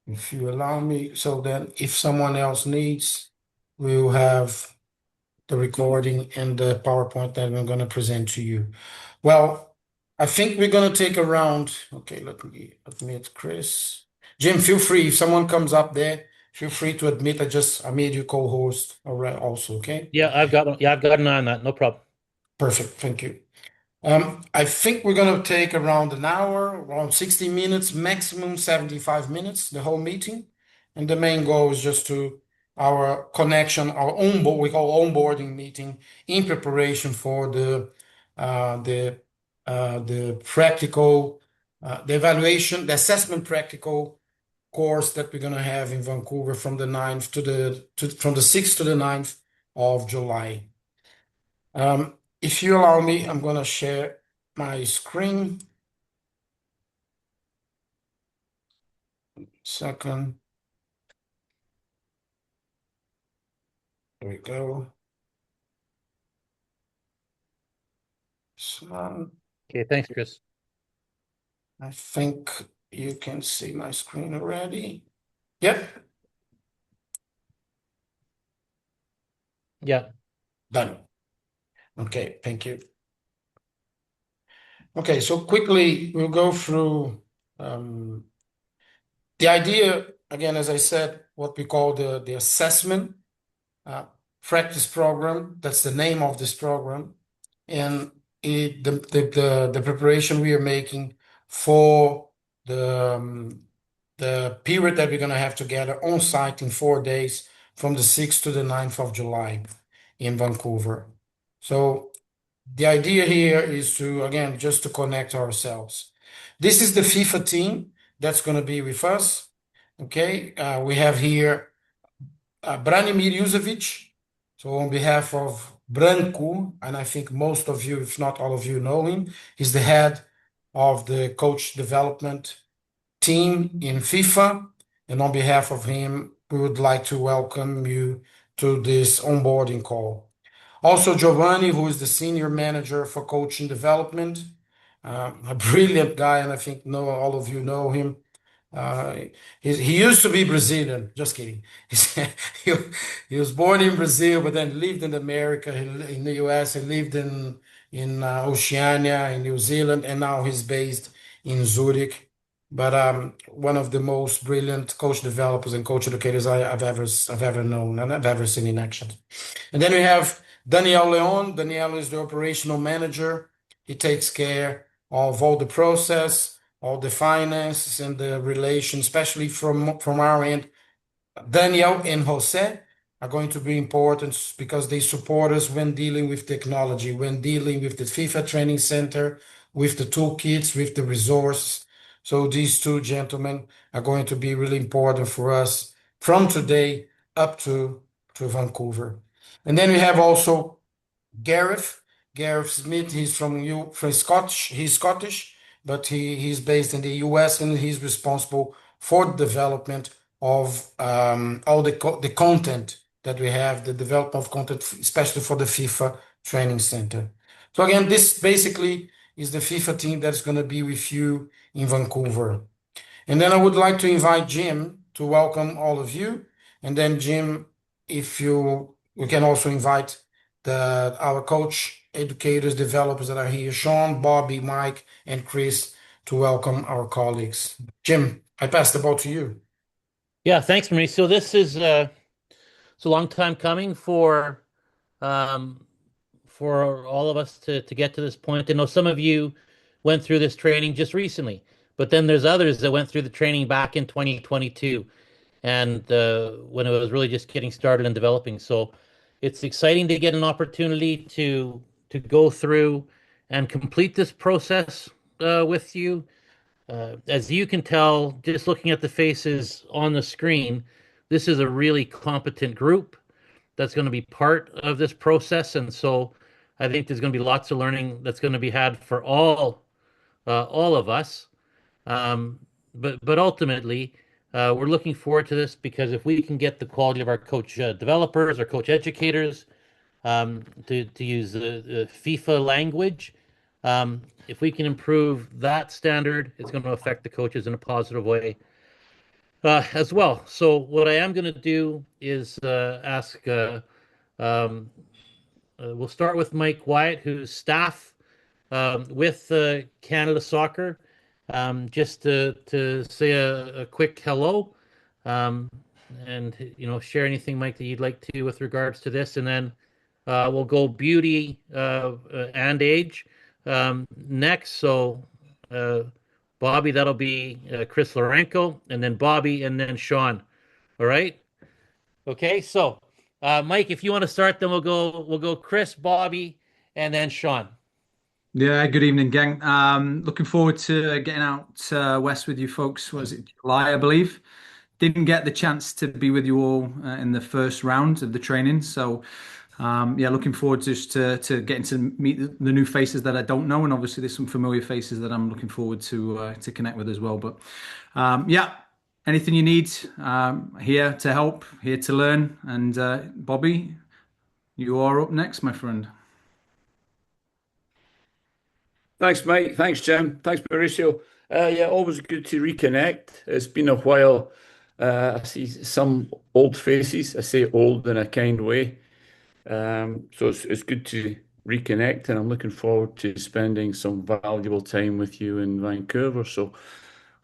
if you allow me. So then if someone else needs, we'll have the recording and the PowerPoint that I'm going to present to you. Well, I think we're going to take around, okay, let me admit Chris. Jim, feel free. If someone comes up there, feel free to admit I made you co-host also, okay? Yeah, I've got an eye on that. No problem. Perfect. Thank you. I think we're going to take around an hour, around 60 minutes, maximum 75 minutes, the whole meeting. And the main goal is just to our connection, our we call onboarding meeting in preparation for uh, the the practical, the evaluation, the assessment practical course that we're going to have in Vancouver from the 9th from the 6th to the 9th of July. If you allow me, I'm going to share my screen. Second. There we go. So Okay, thanks, Chris. I think you can see my screen already. Yep, Yeah. done. Okay, thank you. Okay, so quickly we'll go through the idea, again, as I said, what we call the assessment uh, practice program. That's the name of this program. And the preparation we are making for the period that we're going to have together on site in 4 days from the 6th to the 9th of July in Vancouver. So the idea here is to, again, just to connect ourselves. This is the FIFA team that's going to be with us. Okay, we have here Branimir Jusevic. So on behalf of Branco, and I think most of you, if not all of you, know him, he's the head of the coach development team in FIFA. And on behalf of him, we would like to welcome you to this onboarding call. Also, Giovanni, who is the senior manager for coaching development, a brilliant guy, and I think all of you know him. Uh, he used to be Brazilian. Just kidding. He, he was born in Brazil, but then lived in America, in the US. He lived in Oceania, in New Zealand, and now he's based in Zurich. But one of the most brilliant coach developers and coach educators I've ever known and I've ever seen in action. And then we have Daniel Leon. Daniel is the operational manager. He takes care of all the process, all the finances and the relation, especially from our end. Daniel and Jose are going to be important because they support us when dealing with technology, when dealing with the FIFA training center, with the toolkits, with the resources. So these two gentlemen are going to be really important for us from today up to Vancouver. And then we have also Gareth. Gareth Smith, from Scottish. He's Scottish, but he's based in the US and he's responsible for the development of all the content that we have, the development of content, especially for the FIFA training center. So again, this basically is the FIFA team that's going to be with you in Vancouver. And then I would like to invite Jim to welcome all of you. And then Jim, if you, we can also invite our coach, educators, developers that are here, Sean, Bobby, Mike, and Chris, to welcome our colleagues. Jim, I pass the ball to you. Yeah, thanks, Marie. So this is it's a long time coming um for all of us to get to this point. I know some of you went through this training just recently, but then there's others that went through the training back in 2022 and when it was really just getting started and developing. So it's exciting to get an opportunity to go through and complete this process with you. As you can tell, just looking at the faces on the screen, this is a really competent group that's going to be part of this process. And so I think there's going to be lots of learning that's going to be had for all of us. But ultimately, we're looking forward to this because if we can get the quality of our coach developers, our coach educators, to use the FIFA language, if we can improve that standard, it's going to affect the coaches in a positive way. as well. So what I am going to do is ask. Um, we'll start with Mike Wyatt, who's staff with Canada Soccer, just to say a quick hello, um, and share anything, Mike, that you'd like to with regards to this, and then we'll go beauty and age next. So, uh, Bobby, that'll be Chris Lorenko, and then Bobby, and then Sean. All right. Okay. So, Mike, if you want to start, then we'll go Chris, Bobby, and then Sean. Yeah, good evening, gang. Looking forward to getting out west with you folks. Was it July, I believe? Didn't get the chance to be with you all in the first round of the training, so yeah, looking forward to getting to meet the new faces that I don't know, and obviously there's some familiar faces that I'm looking forward to connect with as well. But yeah, anything you need, here to help, here to learn. And Bobby, you are up next, my friend. Thanks, Mike. Thanks, Jim. Thanks, Mauricio. Yeah, always good to reconnect. It's been a while. I see some old faces. I say old in a kind way. So it's good to reconnect, and I'm looking forward to spending some valuable time with you in Vancouver. So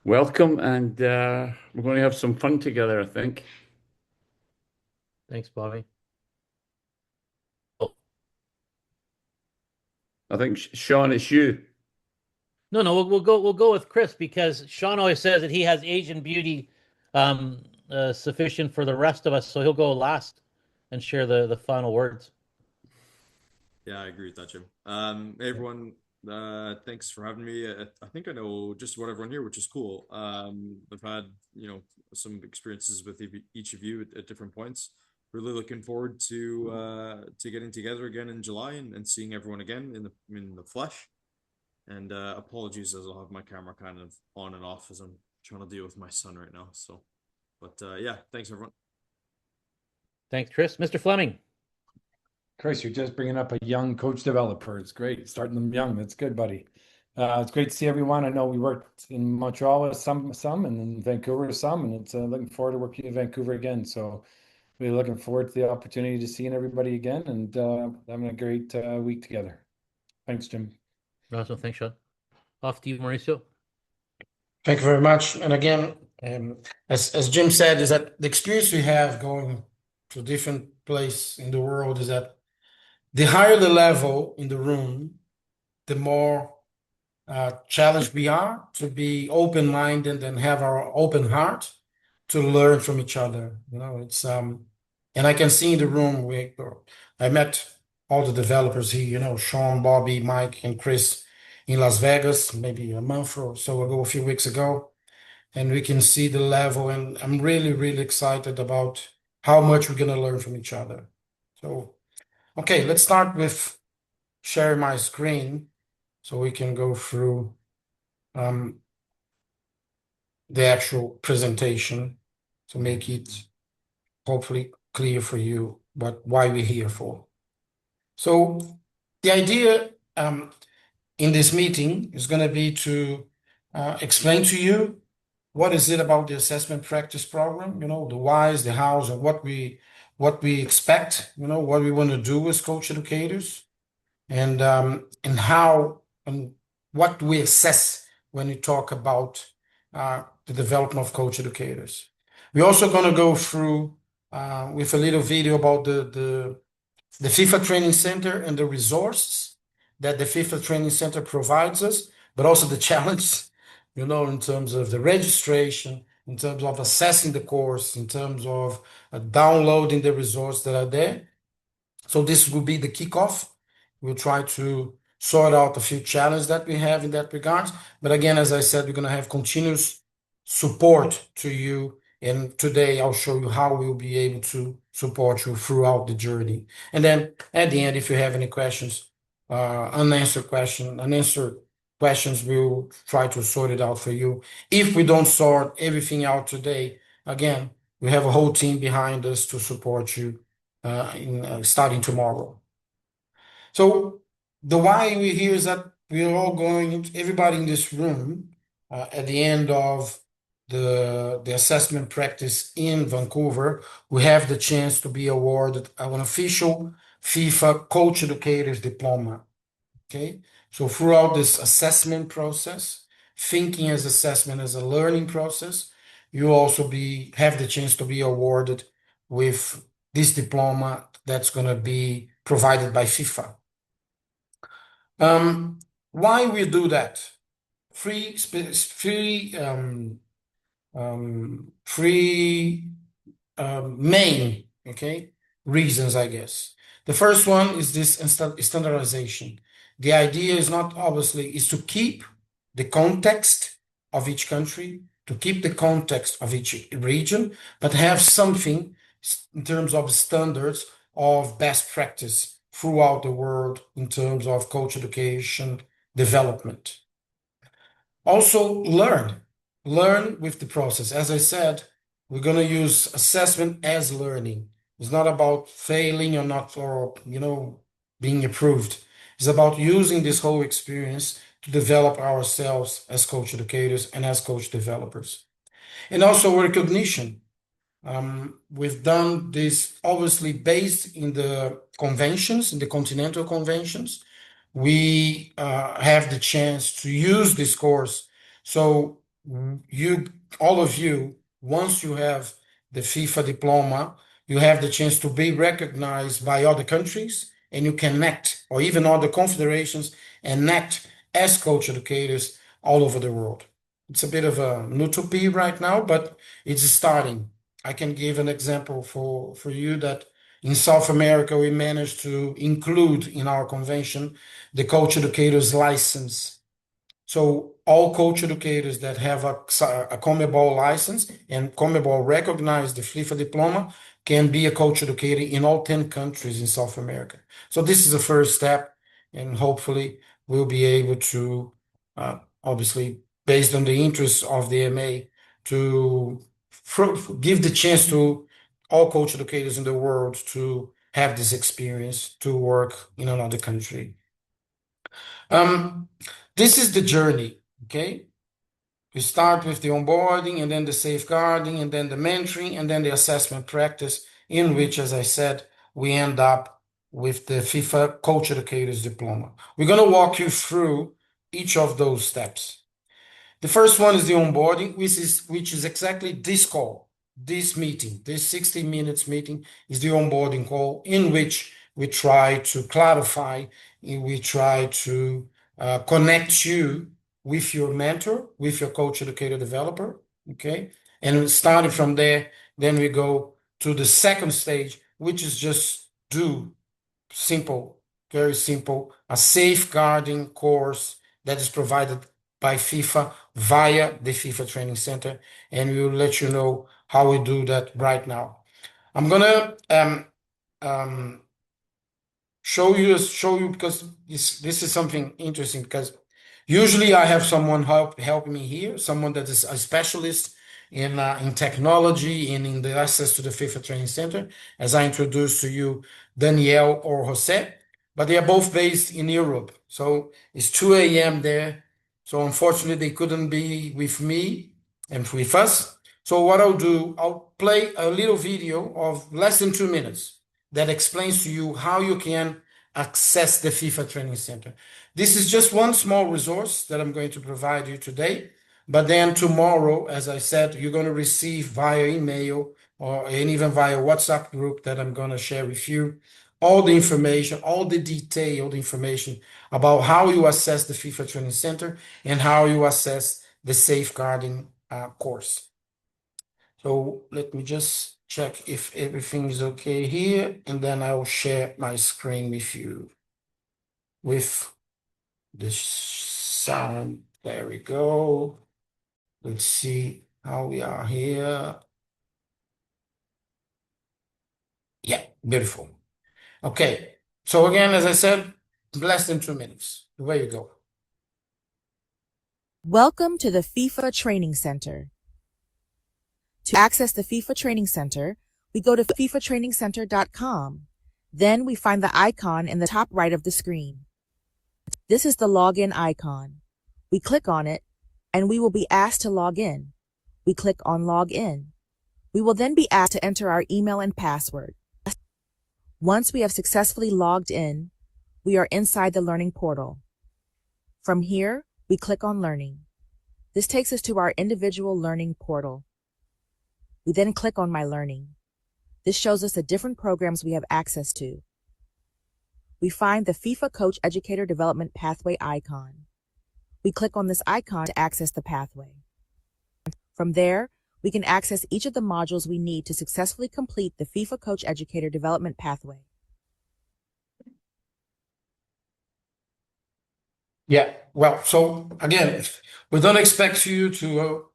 welcome, and we're going to have some fun together, I think. Thanks, Bobby. Oh, I think, Sean, it's you. no, no, we'll go with Chris because Sean always says that he has Asian beauty sufficient for the rest of us, so he'll go last and share the final words. Yeah, I agree with that, Jim. Hey everyone, thanks for having me. I think I know just about everyone here, which is cool. I've had, some experiences with each of you at different points. Really looking forward to getting together again in July and seeing everyone again in the flesh. And apologies as I'll have my camera kind of on and off as I'm trying to deal with my son right now. So, but yeah, thanks everyone. Thanks, Chris. Mr. Fleming. Chris, you're just bringing up a young coach developer. It's great. Starting them young. That's good, buddy. It's great to see everyone. I know we worked in Montreal with some, and in Vancouver with some, and it's looking forward to working in Vancouver again. So really looking forward to the opportunity to seeing everybody again and having a great week together. Thanks, Jim. Awesome. Thanks, Sean. Off to you, Mauricio. Thank you very much. And again, as Jim said, is that the experience we have going to different place in the world is that the higher the level in the room, the more challenged we are to be open-minded and have our open heart to learn from each other. It's and I can see in the room I met all the developers here, Sean, Bobby, Mike, and Chris in Las Vegas, maybe a month or so ago, a few weeks ago, and we can see the level, and I'm really, really excited about how much we're gonna learn from each other. So, okay, let's start with sharing my screen so we can go through um, the actual presentation to make it hopefully clear for you why we're here for. So the idea in this meeting is going to be to explain to you what is it about the assessment practice program, the whys, the hows, and what we expect, what we want to do as coach educators, and how and what we assess when we talk about the development of coach educators. We're also going to go through with a little video about the FIFA Training Center and the resources that the FIFA Training Center provides us, but also the challenge, in terms of the registration, in terms of assessing the course, in terms of downloading the resources that are there. So this will be the kickoff. We'll try to sort out a few challenges that we have in that regard. But again, as I said, we're going to have continuous support to you. And today I'll show you how we'll be able to support you throughout the journey. And then at the end, if you have any questions, unanswered questions, we'll try to sort it out for you. If we don't sort everything out today, again, we have a whole team behind us to support you starting tomorrow. So the why we're here is that we're all everybody in this room, at the end of the assessment practice in Vancouver, we have the chance to be awarded an official FIFA Coach Educators Diploma. Okay, so throughout this assessment process, thinking as assessment as a learning process, you also have the chance to be awarded with this diploma that's going to be provided by FIFA. Why we do that? Three main, okay, reasons, I guess. The first one is this standardization. The idea is not obviously is to keep the context of each country, to keep the context of each region, but have something in terms of standards of best practice throughout the world in terms of coach education development. Also, learn with the process. As I said, we're going to use assessment as learning. It's not about failing or not, or being approved. It's about using this whole experience to develop ourselves as coach educators and as coach developers. And also recognition. We've done this obviously based in the conventions, in the continental conventions. We have the chance to use this course. So all of you, once you have the FIFA diploma, you have the chance to be recognized by other countries, and you can act, or even other confederations, and act as coach educators all over the world. It's a bit of an utopia right now, but it's starting. I can give an example for you that in South America, we managed to include in our convention the coach educators license. So all coach educators that have a CONMEBOL license and CONMEBOL recognize the FIFA diploma can be a coach educator in all 10 countries in South America. So this is the first step, and hopefully we'll be able to, obviously, based on the interests of the MA, to give the chance to all coach educators in the world to have this experience to work in another country. This is the journey, okay? We start with the onboarding, and then the safeguarding, and then the mentoring, and then the assessment practice, in which, as I said, we end up with the FIFA Coach Educators Diploma. We're going to walk you through each of those steps. The first one is the onboarding, which is exactly this call, this meeting, this 60 minutes meeting is the onboarding call, in which we try to clarify, we try to connect you with your mentor, with your coach educator developer, okay? And starting from there, then we go to the second stage, which is just simple, very simple, a safeguarding course that is provided by FIFA via the FIFA Training Center, and we will let you know how we do that right now. I'm gonna show you because this is something interesting, because usually I have someone help me here, someone that is a specialist in technology and in the access to the FIFA Training Center, as I introduced to you, Danielle or Jose, but they are both based in Europe. So it's 2 a.m. there. So unfortunately, they couldn't be with me and with us. So what I'll do, I'll play a little video of less than 2 minutes that explains to you how you can access the FIFA Training Center. This is just one small resource that I'm going to provide you today. But then tomorrow, as I said, you're going to receive via email and even via WhatsApp group that I'm going to share with you all the information, all the detailed information about how you assess the FIFA Training Center and how you assess the safeguarding course. So let me just check if everything is okay here, and then I will share my screen with you with the sound. There we go. Let's see how we are here. Yeah, beautiful. Okay, so again, as I said, less than 2 minutes. Where you go. Welcome to the FIFA Training Center. To access the FIFA Training Center, we go to fifatrainingcenter.com. Then we find the icon in the top right of the screen. This is the login icon. We click on it, and we will be asked to log in. we click on Log In. We will then be asked to enter our email and password. Once we have successfully logged in, we are inside the Learning portal. From here, we click on Learning. This takes us to our individual Learning portal. We then click on My Learning. This shows us the different programs we have access to. We find the FIFA Coach Educator Development Pathway icon. We click on this icon to access the pathway. From there, we can access each of the modules we need to successfully complete the FIFA Coach Educator Development Pathway. Yeah, well, so again, we don't expect you to,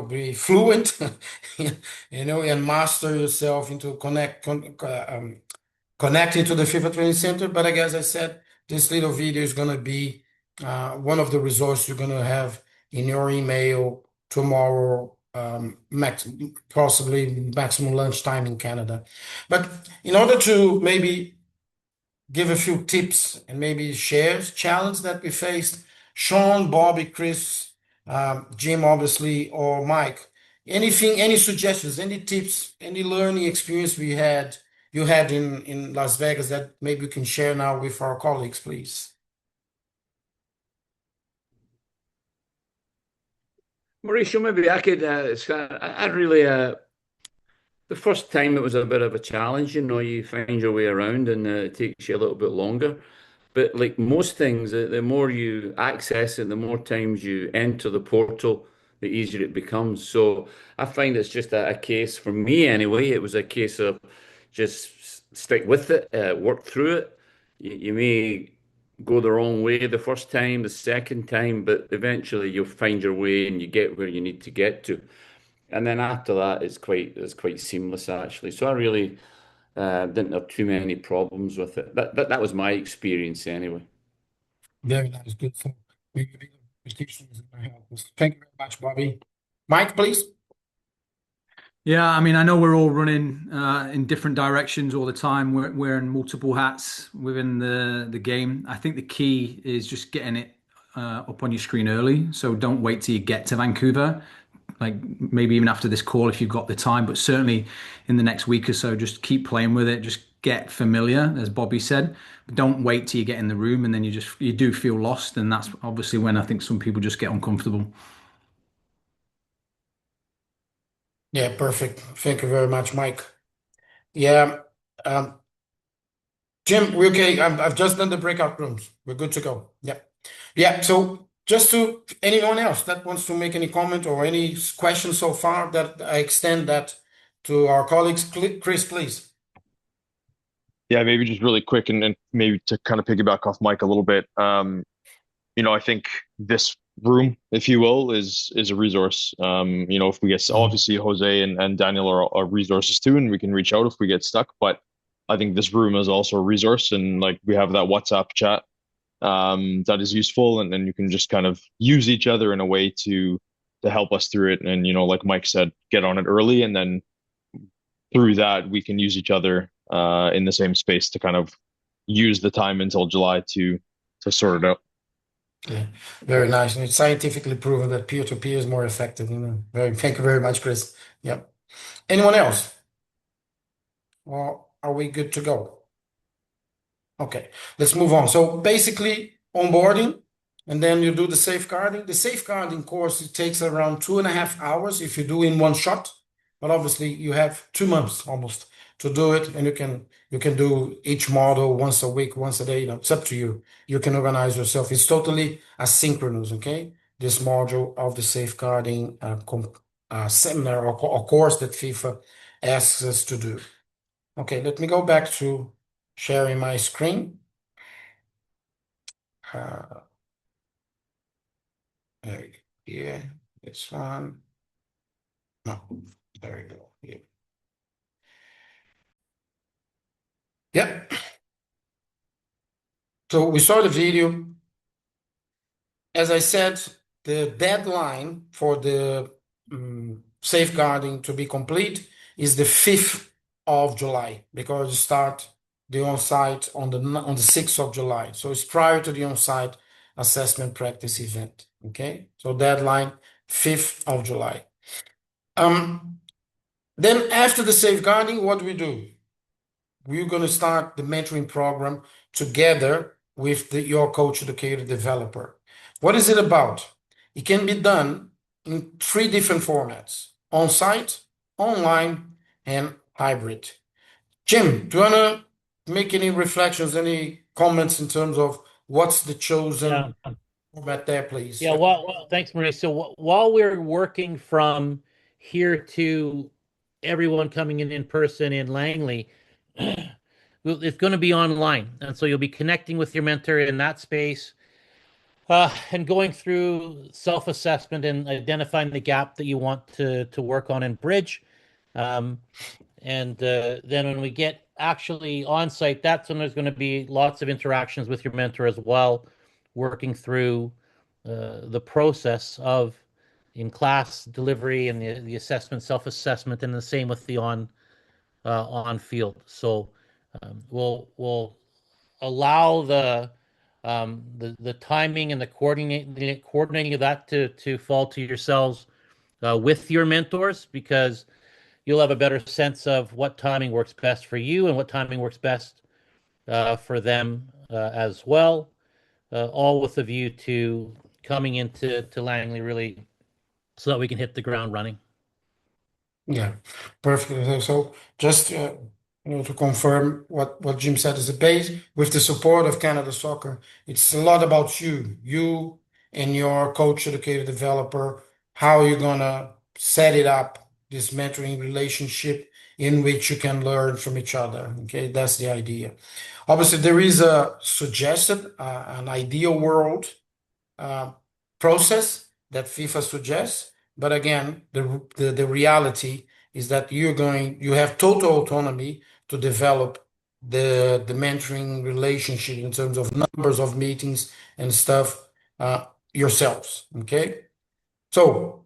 be fluent, and master yourself into connecting to the FIFA Training Center. But I guess I said this little video is going to be one of the resources you're going to have in your email tomorrow, possibly maximum lunchtime in Canada. But in order to maybe give a few tips and maybe share challenge that we faced, Sean, Bobby, Chris, Jim, obviously, or Mike, anything, any suggestions, any tips, any learning experience you had in Las Vegas that maybe you can share now with our colleagues, please? Mauricio, maybe I could. I really. The first time it was a bit of a challenge. You find your way around, and it takes you a little bit longer. But like most things, the more you access it, the more times you enter the portal, the easier it becomes. So I find it's just a case, for me anyway, it was a case of just stick with it, work through it. You may go the wrong way the first time, the second time, but eventually you'll find your way and you get where you need to get to. And then after that, it's quite seamless actually. So I really didn't have too many problems with it. That was my experience anyway. Very nice, good. So maybe the repetition is going to help us. Thank you very much, Bobby. Mike, please. Yeah, I mean, I know we're all running in different directions all the time. We're wearing multiple hats within the game. I think the key is just getting it up on your screen early. So don't wait till you get to Vancouver. Like maybe even after this call if you've got the time, but certainly in the next week or so, just keep playing with it. Just get familiar, as Bobby said. But don't wait till you get in the room and then you do feel lost, and that's obviously when I think some people just get uncomfortable. Yeah, perfect. Thank you very much, Mike. Yeah, um, Jim, we're okay. I've just done the breakout rooms. We're good to go. Yeah. Yeah. So just to anyone else that wants to make any comment or any questions so far, that I extend that to our colleagues. Chris, please. Yeah, maybe just really quick and maybe to kind of piggyback off Mike a little bit. I think this room, if you will, is a resource. If we get obviously Jose and Daniel are resources too, and we can reach out if we get stuck. But I think this room is also a resource, and like we have that WhatsApp chat that is useful, and then you can just kind of use each other in a way to help us through it. And like Mike said, get on it early, and then through that we can use each other in the same space to kind of use the time until July to sort it out. Yeah, very nice. And it's scientifically proven that peer-to-peer is more effective. Thank you very much, Chris. Yep. Anyone else? Or are we good to go? Okay, let's move on. So basically, onboarding, and then you do the safeguarding. The safeguarding course, it takes around 2.5 hours if you do in one shot. But obviously, you have 2 months almost to do it, and you can do each model once a week, once a day. It's up to you. You can organize yourself. It's totally asynchronous. Okay, this module of the safeguarding seminar or course that FIFA asks us to do. Okay, let me go back to sharing my screen. There you go. Yeah, this one. No, there you go. Yeah. Yep. So we saw the video. As I said, the deadline for the safeguarding to be complete is the 5th of July because you start the on-site on the 6th of July. So it's prior to the on-site assessment practice event. Okay, so deadline 5th of July. Then after the safeguarding, what do we do? We're going to start the mentoring program together with your coach educator developer. What is it about? It can be done in three different formats: on-site, online, and hybrid. Jim, do you want to make any reflections, any comments in terms of what's the chosen Yeah. format there, please? Yeah, well, thanks, Marie. So while we're working from here to everyone coming in person in Langley, it's going to be online, and so you'll be connecting with your mentor in that space, and going through self-assessment and identifying the gap that you want to work on and bridge. Um, and then when we get actually on site, that's when there's going to be lots of interactions with your mentor as well, working through the process of in class delivery and the assessment, self-assessment, and the same with the on field. So we'll allow the timing and the coordinating of that to fall to yourselves with your mentors, because you'll have a better sense of what timing works best for you and what timing works best for them as well. All with a view to coming into Langley really so that we can hit the ground running. Yeah, perfect. So just to confirm what Jim said is the base with the support of Canada Soccer. It's a lot about you and your coach, educator, developer, how you're gonna set it up, this mentoring relationship in which you can learn from each other. Okay, that's the idea. Obviously, there is a suggested, an ideal world uh, process that FIFA suggests. But again, the reality is that you have total autonomy to develop the mentoring relationship in terms of numbers of meetings and stuff yourselves. Okay, so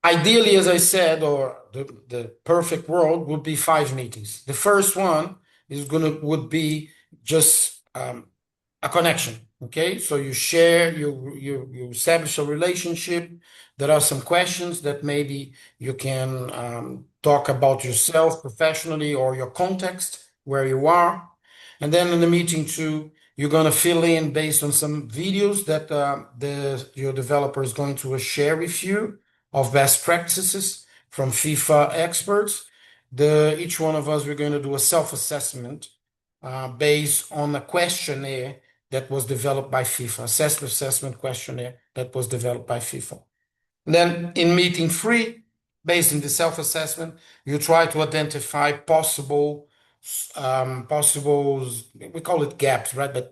ideally, as I said, or the perfect world would be 5 meetings. The first one would be just a connection. Okay, so you share, you establish a relationship. There are some questions that maybe you can talk about yourself professionally or your context where you are, and then in the meeting two, you're going to fill in based on some videos that your developer is going to share with you of best practices from FIFA experts. Each one of us, we're going to do a self-assessment based on a questionnaire that was developed by FIFA, assessment questionnaire that was developed by FIFA. And then in meeting three, based on the self-assessment, you try to identify possibles, we call it gaps, right? But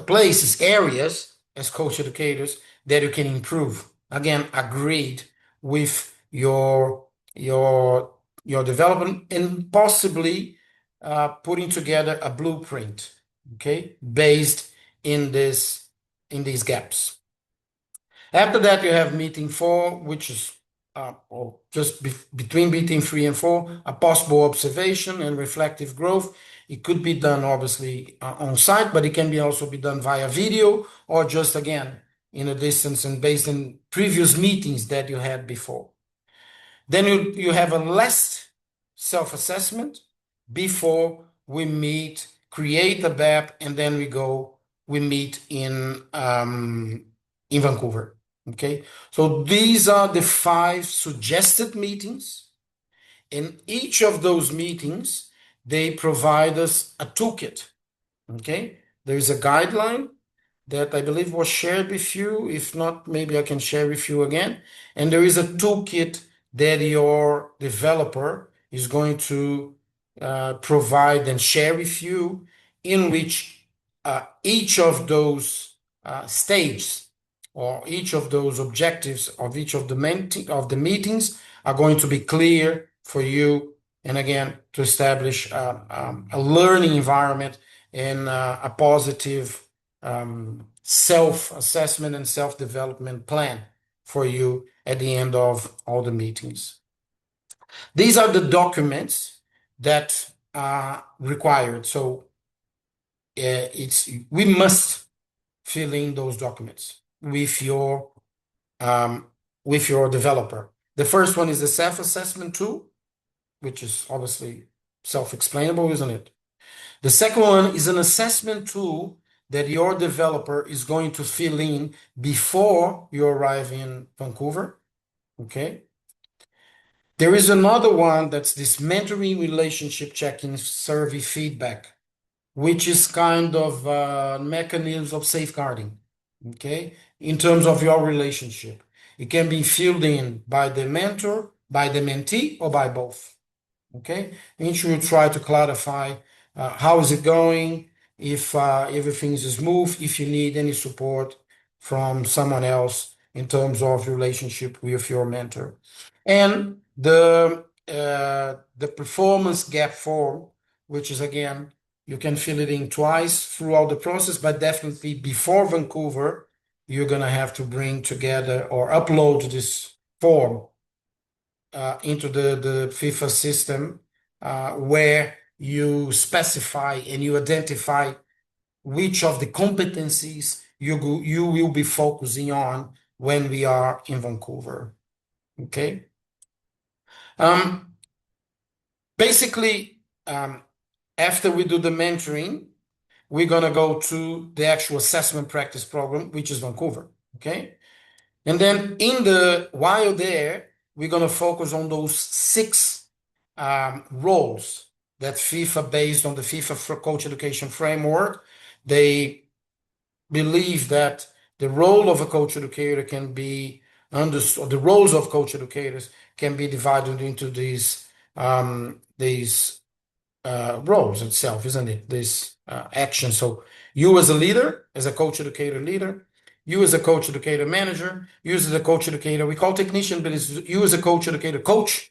places, areas as coach educators that you can improve. Again, agreed with your development and possibly putting together a blueprint, okay, based in these gaps. After that, you have meeting four, which is or just between meeting three and four, a possible observation and reflective growth. It could be done obviously on site, but it can be also be done via video or just again in a distance and based on previous meetings that you had before. Then you have a last self-assessment before we meet, create a BAP, and then we meet in Vancouver. Okay, so these are the 5 suggested meetings. In each of those meetings, they provide us a toolkit. Okay, there is a guideline that I believe was shared with you. If not, maybe I can share with you again. And there is a toolkit that your developer is going to provide and share with you, in which each of those stages or each of those objectives of each of the meetings are going to be clear for you. And again, to establish a learning environment and a positive self-assessment and self-development plan for you at the end of all the meetings. These are the documents that are required. So we must fill in those documents with your with your developer. The first one is the self-assessment tool, which is obviously self-explainable, isn't it? The second one is an assessment tool that your developer is going to fill in before you arrive in Vancouver. Okay. There is another one that's this mentoring relationship check-in survey feedback, which is kind of a mechanism of safeguarding, okay, in terms of your relationship. It can be filled in by the mentor, by the mentee, or by both. Okay, and you try to clarify how is it going, if everything is smooth, if you need any support from someone else in terms of relationship with your mentor, and the performance gap form, which is again you can fill it in twice throughout the process, but definitely before Vancouver, you're gonna have to bring together or upload this form into the FIFA system, where you specify and you identify which of the competencies you will be focusing on when we are in Vancouver. Okay. Basically, after we do the mentoring, we're gonna go to the actual assessment practice program, which is Vancouver. Okay. And then while there, we're going to focus on those 6 roles that FIFA, based on the FIFA for Coach Education framework, they believe that the role of a coach educator can be understood, the roles of coach educators can be divided into these roles itself, isn't it? This action. So you as a leader, as a coach educator leader, you as a coach educator manager, you as a coach educator, we call technician, but it's you as a coach educator coach.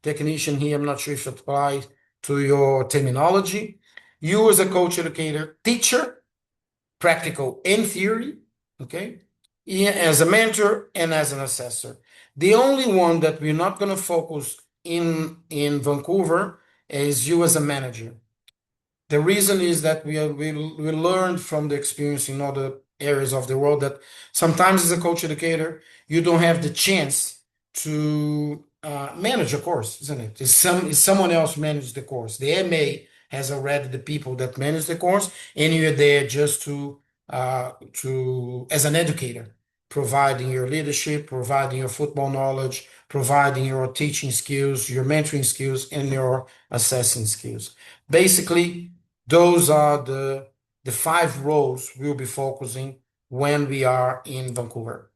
Technician here, I'm not sure if it applies to your terminology. You as a coach educator teacher, practical and theory, okay? Yeah, as a mentor and as an assessor. The only one that we're not going to focus in Vancouver is you as a manager. The reason is that we learned from the experience in other areas of the world that sometimes as a coach educator, you don't have the chance to manage a course, isn't it? It's someone else manage the course. The MA has already the people that manage the course, and you're there just to as an educator, providing your leadership, providing your football knowledge, providing your teaching skills, your mentoring skills, and your assessing skills. Basically, those are the 5 roles we'll be focusing when we are in Vancouver.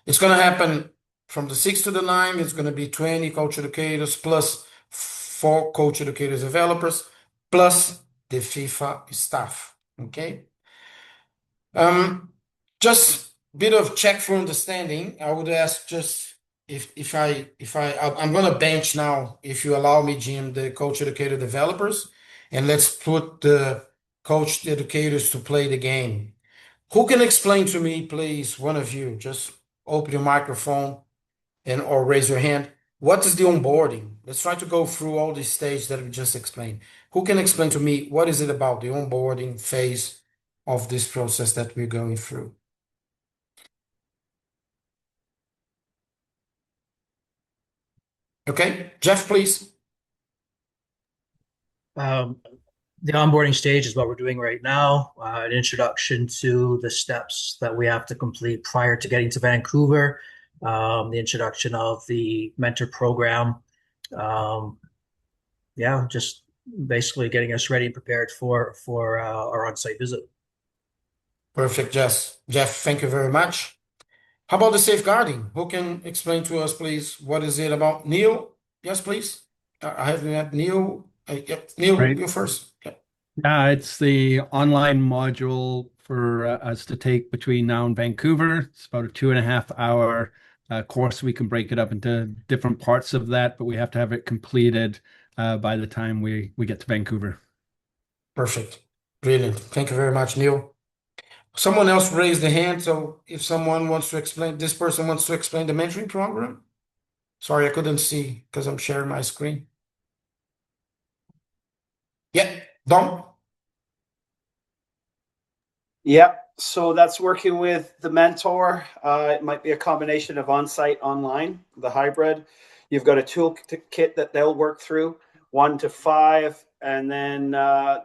It's going to happen from the 6th to the 9th. It's going to be 20 coach educators plus 4 coach educators developers plus the FIFA staff. Okay. Just a bit of check for understanding. I would ask just I'm going to bench now, if you allow me, Jim, the coach educator developers, and let's put the coach educators to play the game. Who can explain to me, please, one of you, just open your microphone or raise your hand. What is the onboarding? Let's try to go through all these stages that we just explained. Who can explain to me what is it about the onboarding phase of this process that we're going through? Okay, Jeff, please. The onboarding stage is what we're doing right now, an introduction to the steps that we have to complete prior to getting to Vancouver, the introduction of the mentor program. Yeah, just basically getting us ready and prepared for our on-site visit. Perfect, Jeff. Jeff, thank you very much. How about the safeguarding? Who can explain to us, please, what is it about? Neil? Yes, please. I have had Neil. Yep. Neil, Right. you first. Yep. Yeah, it's the online module for us to take between now and Vancouver. It's about a 2.5 hour course. We can break it up into different parts of that, but we have to have it completed by the time we get to Vancouver. Perfect. Brilliant. Thank you very much, Neil. Someone else raised the hand, so if someone wants to explain, this person wants to explain the mentoring program. Sorry, I couldn't see because I'm sharing my screen. Yeah, Dom. Yeah, So that's working with the mentor. It might be a combination of on-site, online, the hybrid. You've got a toolkit that they'll work through, 1 to 5, and then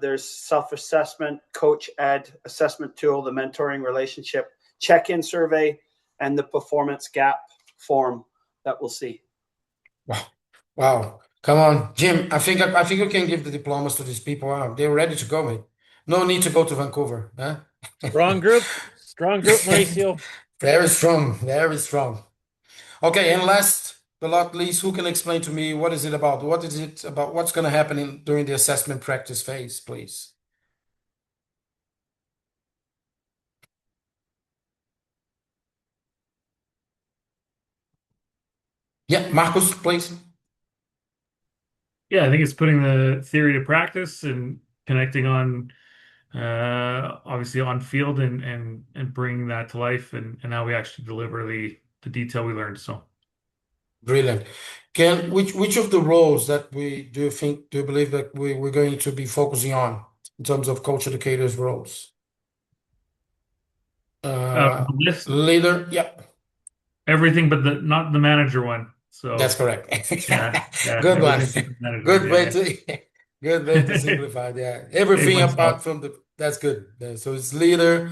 there's self-assessment, coach ed assessment tool, the mentoring relationship check-in survey, and the performance gap form that we'll see. Wow. Wow. Come on, Jim. I think you can give the diplomas to these people. They're ready to go, mate. No need to go to Vancouver, huh? Strong group, Mauricio. Very strong, very strong. Okay, and last but not least, who can explain to me what is it about? What is it about? What's going to happen during the assessment practice phase, please? Yeah, Marcus, please. Yeah, I think it's putting the theory to practice and connecting on obviously on field and bringing that to life and how we actually deliver the detail we learned. So Brilliant. Which of the roles that we do you think do you believe that we're going to be focusing on in terms of coach educators roles? the list, Leader, yeah, everything but the not the manager one. that's So correct. yeah, Good one. everything but the manager. Good way Yeah, to good way to simplify it. Yeah. save Everything apart myself. from that's good. So it's leader,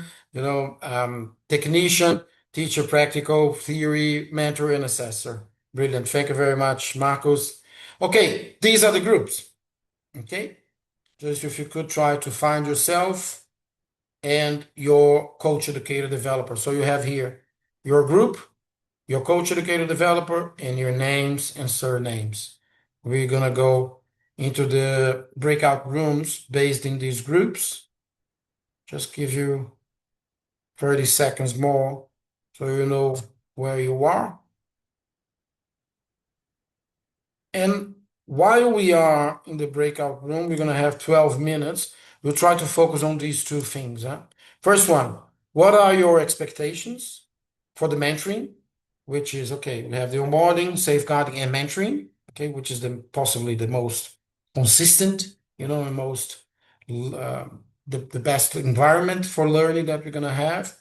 technician, teacher, practical, theory, mentor, and assessor. Brilliant. Thank you very much, Marcos. Okay, these are the groups. Okay. Just if you could try to find yourself and your coach educator developer. So you have here your group, your coach educator developer, and your names and surnames. We're gonna go into the breakout rooms based in these groups. Just give you 30 seconds more so you know where you are. And while we are in the breakout room, we're going to have 12 minutes. We'll try to focus on these two things. Huh? First one, what are your expectations for the mentoring? Which is, okay, we have the onboarding, safeguarding, and mentoring, okay, which is possibly the most consistent, and most the best environment for learning that we're going to have.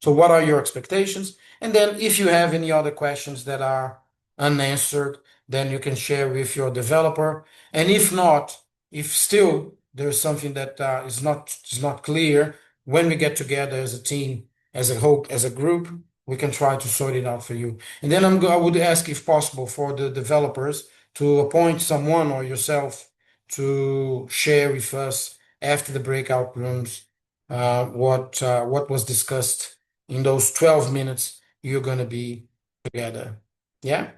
So what are your expectations? And then if you have any other questions that are unanswered, then you can share with your developer. And if not, if still there's something that is not clear, when we get together as a team, as a whole, as a group, we can try to sort it out for you. And then I would ask, if possible, for the developers to appoint someone or yourself to share with us after the breakout rooms what was discussed in those 12 minutes you're going to be together. Yeah?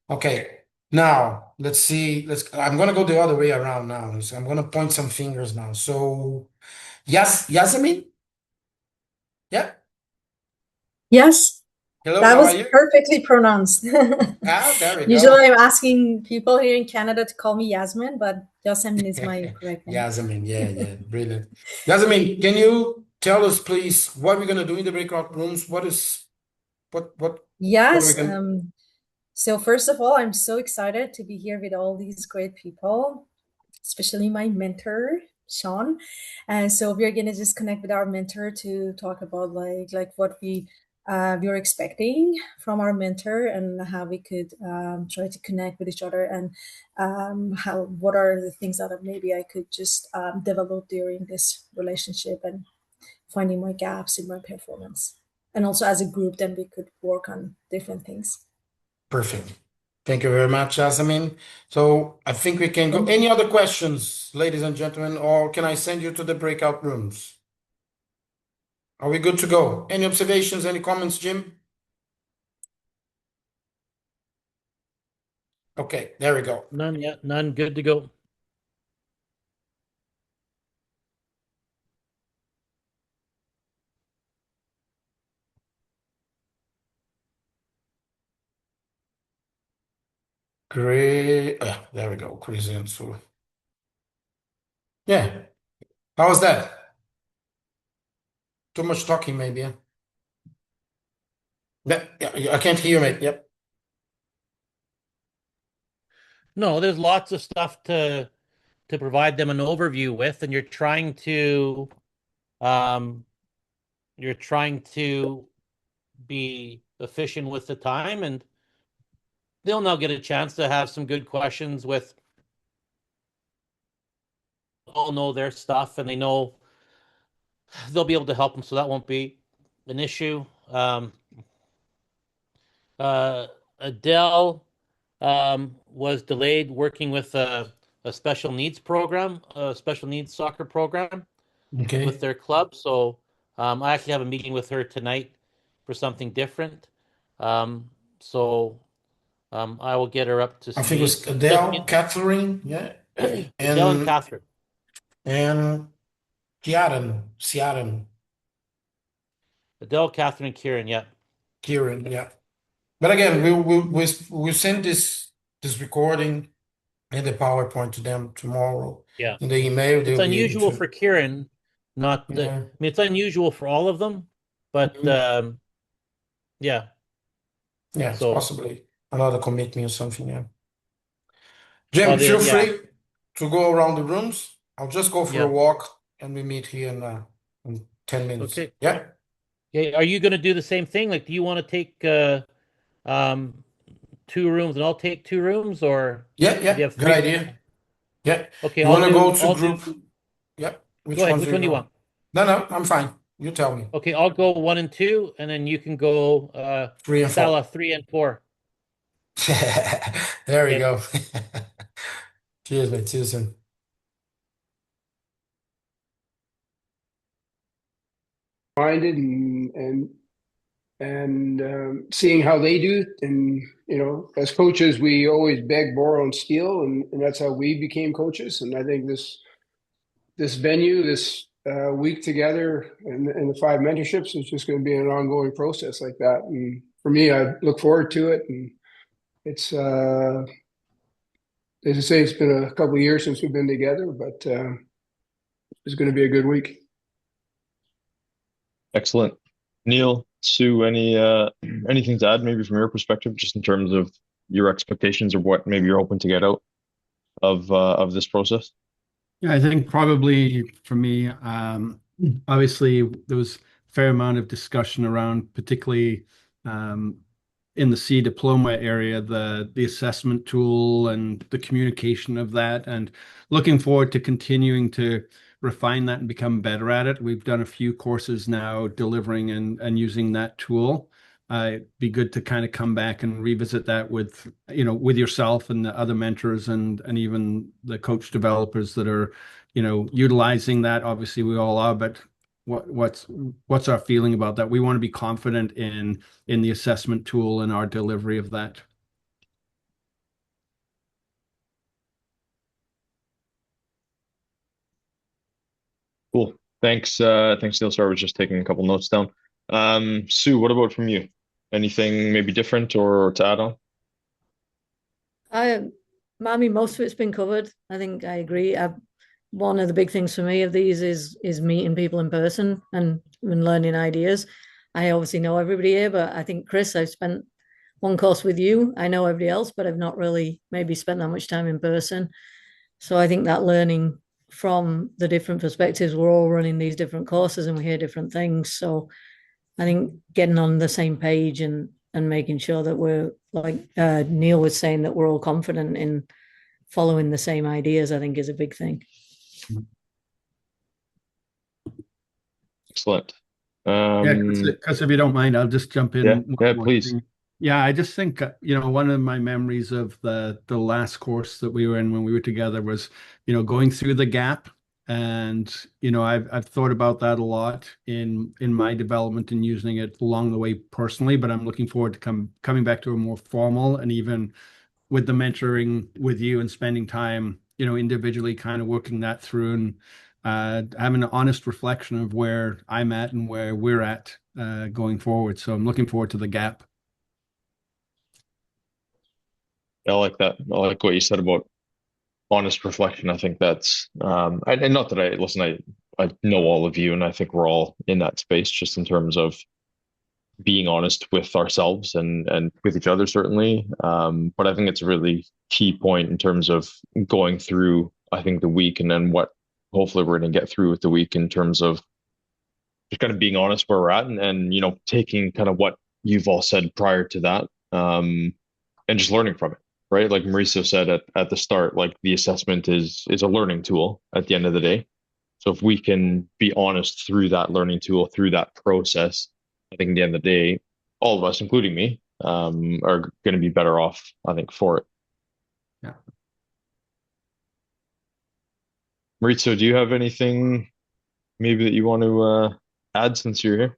Okay. Now, let's see. I'm going to go the other way around now. So I'm going to point some fingers now. So, yes, Yasemin? Yeah. Yes, Hello, that how are was you? perfectly pronounced. There we Usually go. I'm asking people here in Canada to call me Yasmin, but Yasemin is my correct name. Yasemin, yeah, brilliant. Yasemin, can you tell us, please, what we're going to do in the breakout rooms? What are we Yes, going to? so first of all, I'm so excited to be here with all these great people, especially my mentor, Sean. And so we're gonna just connect with our mentor to talk about like what we're expecting from our mentor and how we could try to connect with each other and how what are the things that maybe I could just develop during this relationship and finding my gaps in my performance. And also as a group, then we could work on different things. Perfect. Thank you very much, Yasemin. So I think we can go. Thank Any you. other questions, ladies and gentlemen, or can I send you to the breakout rooms? Are we good to go? Any observations, any comments, Jim? Okay, there we go. None yet. None. Good to go. Great. There we go. Crazy and so. Yeah. How was that? Too much talking, maybe. Yeah, I can't hear, mate. Yep. No, there's lots of stuff to provide them an overview with, and you're trying to um you're trying to be efficient with the time, and they'll now get a chance to have some good questions with all know their stuff and they know they'll be able to help them, so that won't be an issue. Uh, Adele was delayed working with a special needs program, a special needs soccer program with Okay. their club. So I actually have a meeting with her tonight for something different. So I will get her up to I think it speed. was Adele, Catherine, yeah, Adele and and Catherine. and Ciaran, Adele, Catherine, and Kieran. Yeah. Kieran, yeah. But again, we'll send this recording and the PowerPoint to them tomorrow. Yeah. In the email, It's they'll be able unusual to. for Kieran, not the, I Yeah. mean, it's unusual for all of them, but Mhm. yeah. Yeah, it's So, possibly another commitment or something. Yeah. well, Jim, feel yeah, free to go around the rooms. I'll just go for a yeah. walk and we meet here in 10 minutes. Okay. Yeah. Yeah. Are you going to do the same thing? Like, do you want to take um 2 rooms and I'll take 2 rooms, or Yeah, do you yeah. have Good 3 rooms? idea. Yeah. Okay, You want to go to I'll group? do. Yeah. Go Which ahead. ones Which do you one do you go? want? No, no, I'm fine. You tell me. Okay, I'll go 1 and 2, and then you can go 3 and 4. Salah 3 and 4. There we Okay. go. Cheers, mate. See you soon. Minded and seeing how they do. And, as coaches, we always beg, borrow, and steal. And that's how we became coaches. And I think this venue, this week together and the 5 mentorships is just going to be an ongoing process like that. And for me, I look forward to it. And it's, as I say, it's been a couple of years since we've been together, but it's going to be a good week. Excellent. Neil, Sue, anything to add maybe from your perspective, just in terms of your expectations or what maybe you're hoping to get out of this process? Yeah, I think probably for me, obviously there was a fair amount of discussion around, particularly in the C diploma area, the assessment tool and the communication of that, and looking forward to continuing to refine that and become better at it. We've done a few courses now delivering and using that tool. It'd be good to kind of come back and revisit that with yourself and the other mentors and even the coach developers that are, utilizing that. Obviously, we all are, but what's our feeling about that? We want to be confident in the assessment tool and our delivery of that. Cool. Thanks, Neil. Sorry, I was just taking a couple notes down. Sue, what about from you? Anything maybe different or to add on? I mean, most of it's been covered. I think I agree. One of the big things for me of these is meeting people in person and learning ideas. I obviously know everybody here, but I think, Chris, I've spent one course with you. I know everybody else, but I've not really maybe spent that much time in person. So I think that learning from the different perspectives, we're all running these different courses and we hear different things. So I think getting on the same page and making sure that we're, like Neil was saying, that we're all confident in following the same ideas, I think is a big thing. Excellent. Yeah, because if you don't mind, I'll just jump in. Yeah, please. Yeah, I just think, one of my memories of the last course that we were in when we were together was, going through the gap. And, I've thought about that a lot in my development and using it along the way personally, but I'm looking forward to coming back to a more formal, and even with the mentoring with you and spending time, individually kind of working that through and having an honest reflection of where I'm at and where we're at going forward. So I'm looking forward to the gap. I like that. I like what you said about honest reflection. I think that's and not that I know all of you, and I think we're all in that space just in terms of being honest with ourselves and with each other, certainly. But I think it's a really key point in terms of going through, I think, the week, and then what hopefully we're going to get through with the week in terms of just kind of being honest where we're at, and taking kind of what you've all said prior to that, and just learning from it, right? Like Mauricio said at the start, like the assessment is a learning tool at the end of the day. So if we can be honest through that learning tool, through that process, I think at the end of the day, all of us, including me, are going to be better off, I think, for it. Yeah. Mauricio, do you have anything maybe that you want to add since you're here?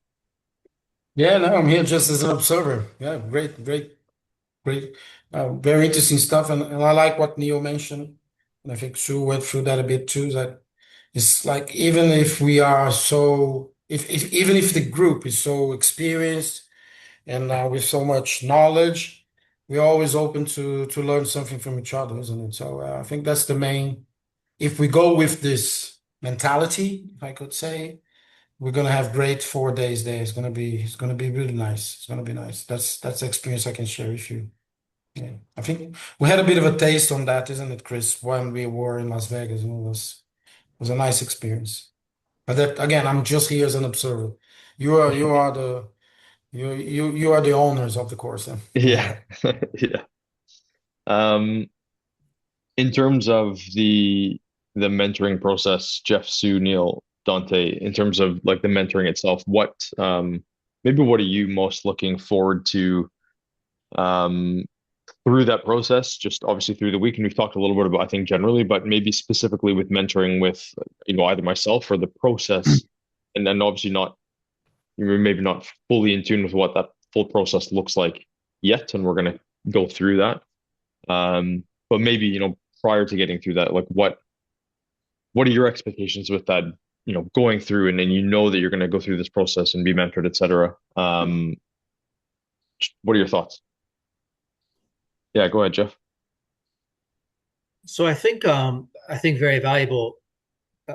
Yeah, no, I'm here just as an observer. Yeah, great, great, great. Very interesting stuff. And I like what Neil mentioned. And I think Sue went through that a bit too, that it's like even if we are so, if even if the group is so experienced and with so much knowledge, we're always open to learn something from each other, isn't it? So I think that's the main. If we go with this mentality, if I could say, we're gonna have great 4 days there. It's gonna be really nice. It's gonna be nice. That's the experience I can share with you. Yeah, I think we had a bit of a taste on that, isn't it, Chris? When we were in Las Vegas, it was a nice experience. But that again, I'm just here as an observer. You are the owners of the course, then. Yeah. Yeah. Um, in terms of the mentoring process, Jeff, Sue, Neil, Dante, in terms of like the mentoring itself, maybe what are you most looking forward to um through that process, just obviously through the week? And we've talked a little bit about, I think, generally, but maybe specifically with mentoring with, either myself or the process, and then obviously you're maybe not fully in tune with what that full process looks like yet, and we're going to go through that. But maybe, prior to getting through that, like what are your expectations with that, going through, and then that you're going to go through this process and be mentored, etc. What are your thoughts? Yeah, go ahead, Jeff. So I think very valuable,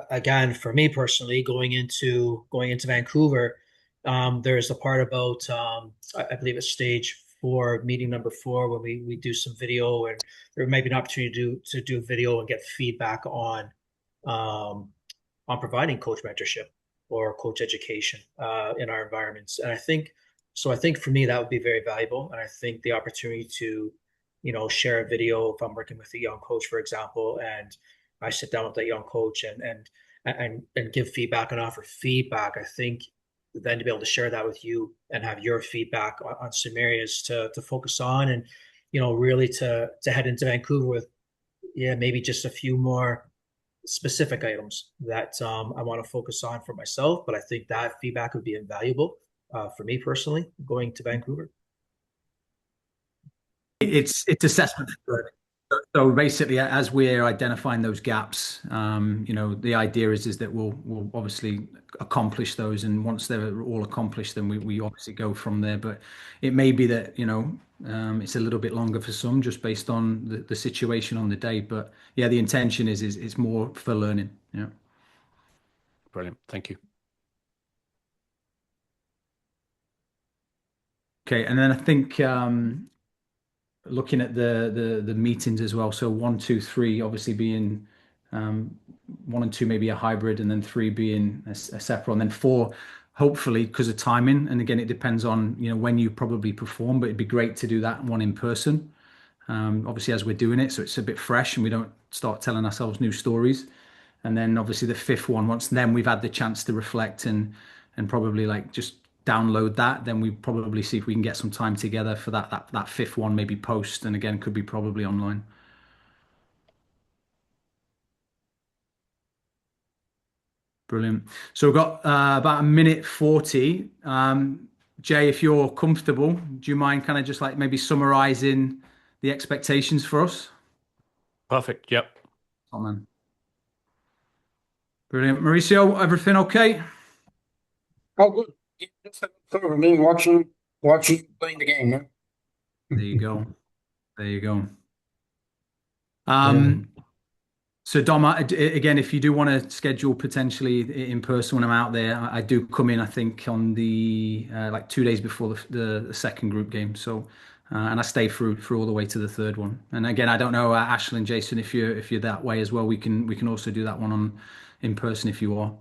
again, for me personally, going into Vancouver. There's a part about I believe it's stage 4, meeting number 4, when we do some video, and there may be an opportunity to do video and get feedback um, on providing coach mentorship or coach education in our environments. And I think for me that would be very valuable. And I think the opportunity to, share a video if I'm working with a young coach, for example, and I sit down with that young coach and give feedback and offer feedback. I think then to be able to share that with you and have your feedback on some areas to focus on, and really to head into Vancouver with, yeah, maybe just a few more specific items that I want to focus on for myself. But I think that feedback would be invaluable for me personally going to Vancouver. It's assessment. So basically, as we're identifying those gaps, the idea is that we'll obviously accomplish those, and once they're all accomplished, then we obviously go from there. But it may be that it's a little bit longer for some, just based on the situation on the day. But yeah, the intention is it's more for learning. Yeah. Brilliant. Thank you. Okay, and then I think looking at the meetings as well. So 1, 2, 3, obviously being 1 and 2 maybe a hybrid, and then 3 being a separate, and then 4, hopefully, because of timing. And again, it depends on when you probably perform, but it'd be great to do that one in person. Obviously, as we're doing it, so it's a bit fresh and we don't start telling ourselves new stories. And then obviously the 5th one, once then we've had the chance to reflect and probably like just download that, then we probably see if we can get some time together for that 5th one, maybe post, and again could be probably online. Brilliant. So we've got about a minute 40. Jay, if you're comfortable, do you mind kind of just like maybe summarizing the expectations for us? Perfect. Yep. Oh, man. Brilliant. Mauricio, everything okay? Oh, good. Yeah, just I mean, watching, playing the game, man. There you go. There you go. Yeah. So Dom, again, if you do want to schedule potentially in person when I'm out there, I do come in, I think, on the like 2 days before the second group game. So and I stay through all the way to the third one. And again, I don't know, Ashley and Jason, if you're that way as well, we can also do that one in person if you are.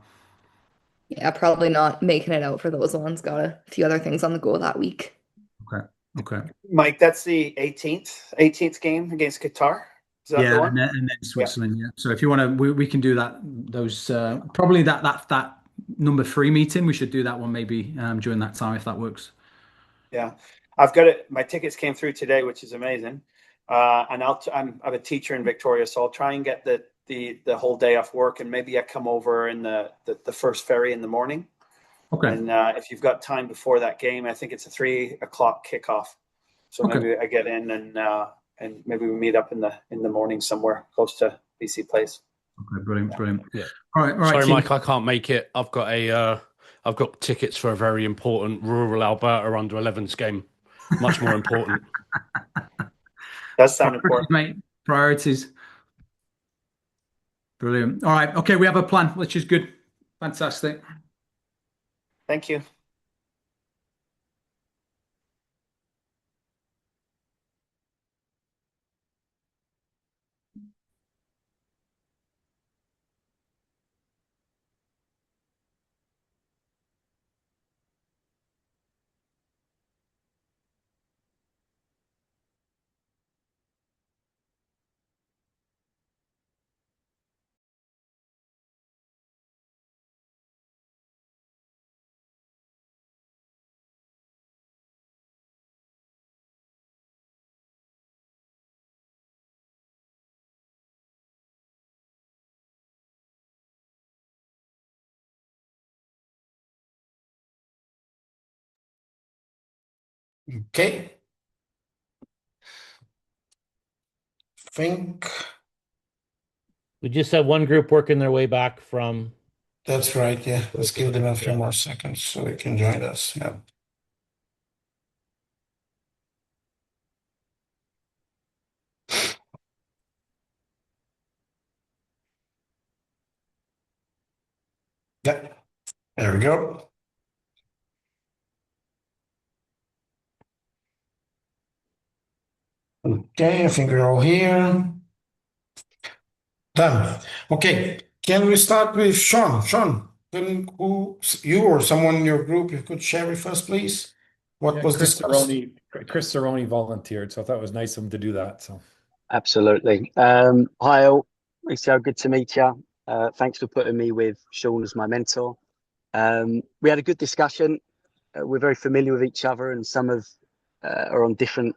Yeah, probably not making it out for those ones. Got a few other things on the go that week. Okay. Okay. Mike, that's the 18th game against Qatar. Is that the Yeah, one? and then Switzerland. Yeah. So if you want to, we can do that. Those probably that number 3 meeting. We should do that one maybe during that time if that works. Yeah, I've got it. My tickets came through today, which is amazing. And I'm a teacher in Victoria, so I'll try and get the whole day off work, and maybe I come over in the first ferry in the morning. Okay. And if you've got time before that game, I think it's a 3 o'clock kickoff. So Okay. maybe I get in and maybe we meet up in the morning somewhere close to BC Place. Okay, brilliant, brilliant. Yeah. All right, Sorry, team. Mike, I can't make it. I've got tickets for a very important rural Alberta under 11s game. Much more important. Does sound important, mate. Priorities. Brilliant. All right. Okay, we have a plan, which is good. Fantastic. Thank you. Okay. Think We just have one group working their way back from. that's right. Yeah. Let's give them a few more seconds so they can join us. Yeah. Yeah. There we go. Okay, I think we're all here. Done. Okay. Can we start with Sean? Sean, you or someone in your group you could share with us, please? What Yeah, was discussed? Chris Cerrone volunteered, so I thought it was nice of him to do that. So Absolutely. Hi, all. Michelle, good to meet you. Thanks for putting me with Sean as my mentor. We had a good discussion. We're very familiar with each other, and some of are on different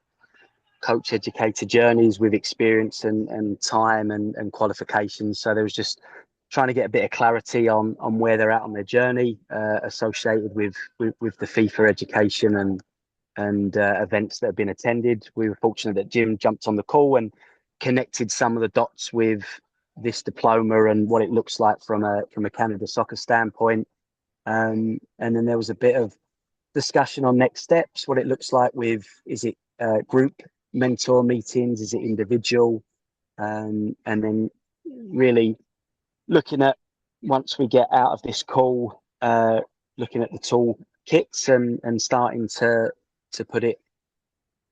coach educator journeys with experience and time and qualifications. So there was just trying to get a bit of clarity on where they're at on their journey associated with the FIFA education and events that have been attended. We were fortunate that Jim jumped on the call and connected some of the dots with this diploma and what it looks like from a Canada soccer standpoint. And then there was a bit of discussion on next steps, what it looks like with, is it group mentor meetings, is it individual? And then really looking at, once we get out of this call, looking at the tool kits and starting to put it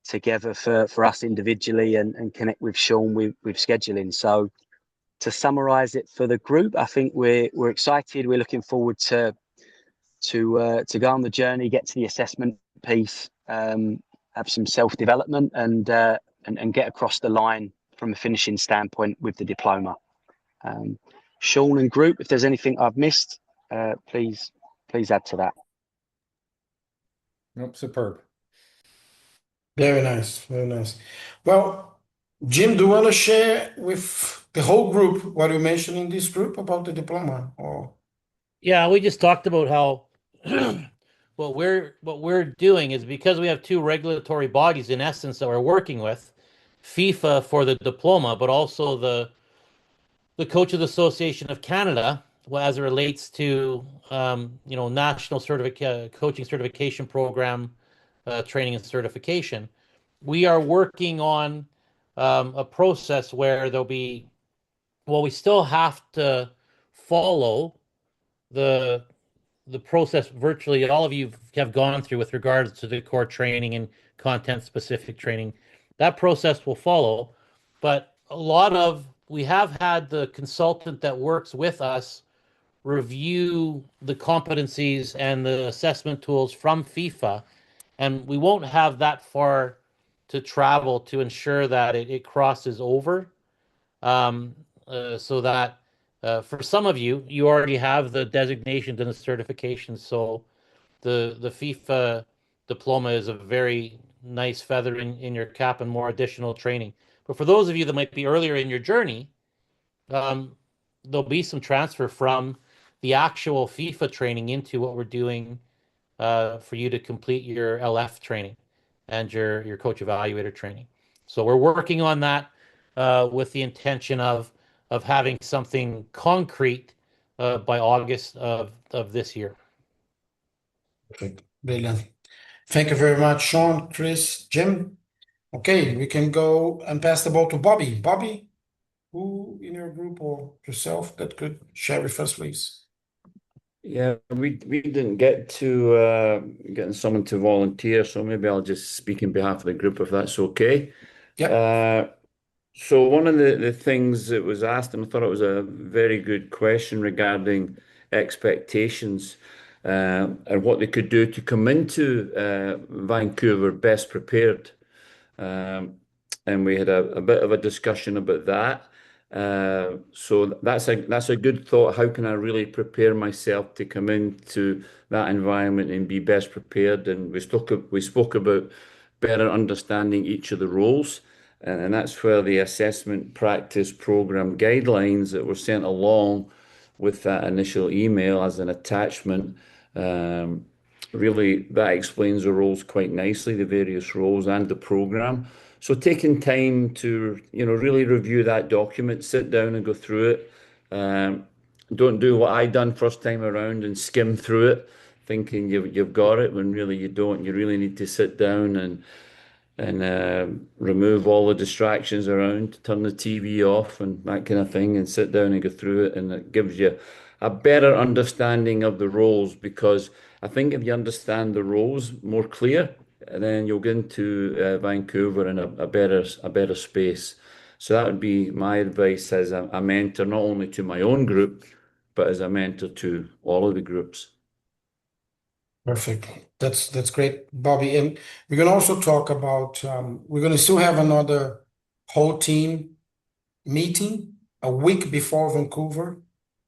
together for us individually and connect with Sean with scheduling. So to summarize it for the group, I think we're excited. We're looking forward to go on the journey, get to the assessment piece, have some self-development and get across the line from a finishing standpoint with the diploma. Sean and group, if there's anything I've missed, please add to that. nope, superb. Very nice. Very nice. Well, Jim, do you want to share with the whole group what you mentioned in this group about the diploma? Or Yeah, we just talked about how what we're doing is, because we have two regulatory bodies in essence that we're working with, FIFA for the diploma, but also the Coaches Association of Canada, as it relates to national coaching certification program training and certification. We are working on a process where we still have to follow the process virtually all of you have gone through with regards to the core training and content specific training. That process will follow, but we have had the consultant that works with us review the competencies and the assessment tools from FIFA, and we won't have that far to travel to ensure that it crosses over. So that for some of you, you already have the designations and the certifications. So the FIFA diploma is a very nice feather in your cap and more additional training. But for those of you that might be earlier in your journey, there'll be some transfer from the actual FIFA training into what we're doing for you to complete your LF training and your coach evaluator training. So we're working on that with the intention of having something concrete by August of this year. Perfect. Brilliant. Thank you very much, Sean, Chris, Jim. Okay, we can go and pass the ball to Bobby. Bobby, who in your group or yourself that could share with us, please? Yeah, we didn't get to getting someone to volunteer, so maybe I'll just speak in behalf of the group if that's okay. Yeah. So one of the things that was asked, and I thought it was a very good question regarding expectations and what they could do to come into Vancouver best prepared. And we had a bit of a discussion about that. So that's a good thought. How can I really prepare myself to come into that environment and be best prepared? And we spoke about better understanding each of the roles. And that's where the assessment practice program guidelines that were sent along with that initial email as an attachment, really that explains the roles quite nicely, the various roles and the program. So taking time to really review that document, sit down and go through it. Don't do what I done first time around and skim through it, thinking you've got it when really you don't. You really need to sit down and remove all the distractions around, turn the TV off and that kind of thing, and sit down and go through it. And it gives you a better understanding of the roles, because I think if you understand the roles more clear, then you'll get into Vancouver in a better space. So that would be my advice as a mentor, not only to my own group, but as a mentor to all of the groups. Perfect. That's great, Bobby. And we're going to also talk about, we're going to still have another whole team meeting a week before Vancouver.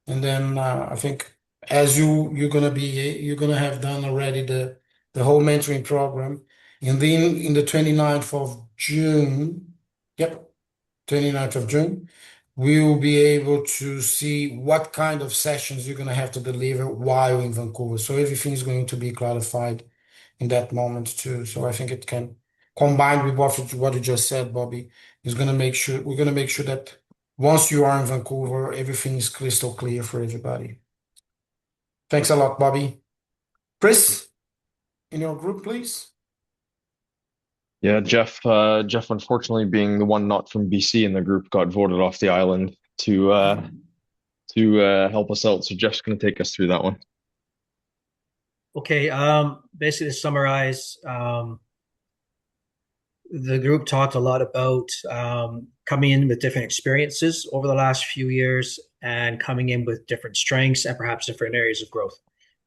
And then I think as you're going to have done already the whole mentoring program. And then in the 29th of June, 29th of June, we will be able to see what kind of sessions you're going to have to deliver while in Vancouver. So everything is going to be clarified in that moment too. So I think it can, combined with what you just said, Bobby, is going to make sure we're going to make sure that once you are in Vancouver, everything is crystal clear for everybody. Thanks a lot, Bobby. Chris, in your group, please. Yeah, Jeff, unfortunately being the one not from BC in the group, got voted off the island to help us out. So Jeff's going to take us through that one. Okay, basically to summarize, the group talked a lot about coming in with different experiences over the last few years and coming in with different strengths and perhaps different areas of growth.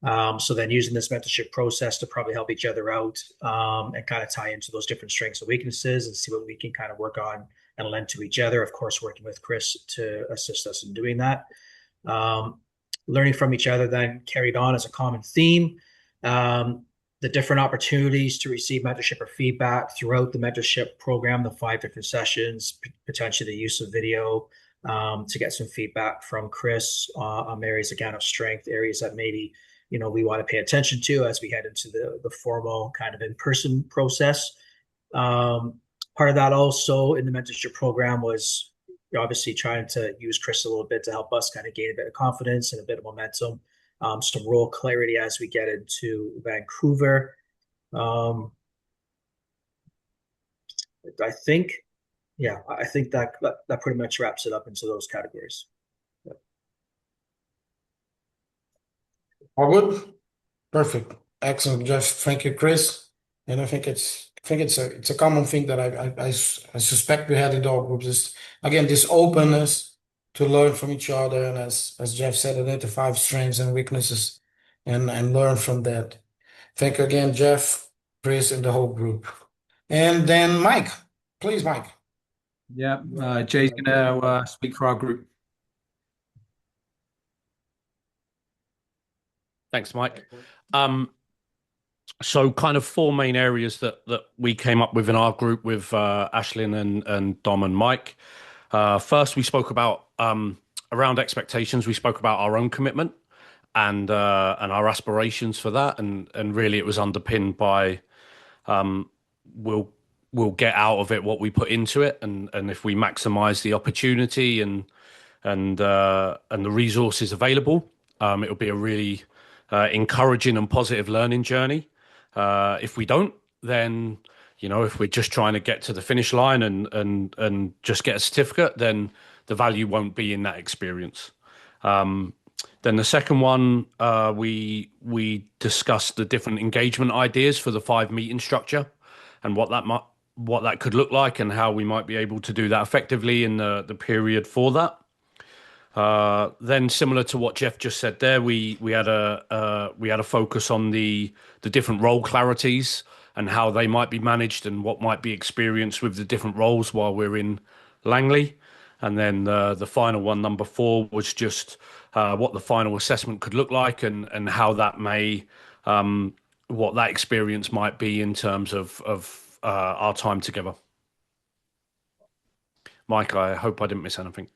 So then using this mentorship process to probably help each other out and kind of tie into those different strengths and weaknesses and see what we can kind of work on and lend to each other. Of course, working with Chris to assist us in doing that. Learning from each other then carried on as a common theme. The different opportunities to receive mentorship or feedback throughout the mentorship program, the 5 different sessions, potentially the use of video to get some feedback from Chris on areas, again, of strength, areas that maybe, we want to pay attention to as we head into the formal kind of in-person process. Part of that also in the mentorship program was obviously trying to use Chris a little bit to help us kind of gain a bit of confidence and a bit of momentum. Some role clarity as we get into Vancouver. I think that pretty much wraps it up into those categories. Yeah. All good? Perfect. Excellent, Jeff. Thank you, Chris. And I think it's a common thing that I suspect we had in all groups is, again, this openness to learn from each other, and as Jeff said, identify strengths and weaknesses, and learn from that. Thank you again, Jeff, Chris, and the whole group. And then Mike, please, Mike. Yeah, Jay's going to speak for our group. Thanks, Mike. So kind of four main areas that we came up with in our group with Ashlyn and Dom and Mike. First, we spoke about around expectations. We spoke about our own commitment and our aspirations for that, and really it was underpinned by we'll get out of it what we put into it, and if we maximize the opportunity and the resources available, it'll be a really encouraging and positive learning journey. If we don't, then if we're just trying to get to the finish line and just get a certificate, then the value won't be in that experience. Then the second one, we discussed the different engagement ideas for the 5 meeting structure and what that could look like and how we might be able to do that effectively in the period for that. Then, similar to what Jeff just said there, we had a focus on the different role clarities and how they might be managed and what might be experienced with the different roles while we're in Langley. And then the final one, number 4, was just what the final assessment could look like and how that may what that experience might be in terms of our time together. Mike, I hope I didn't miss anything.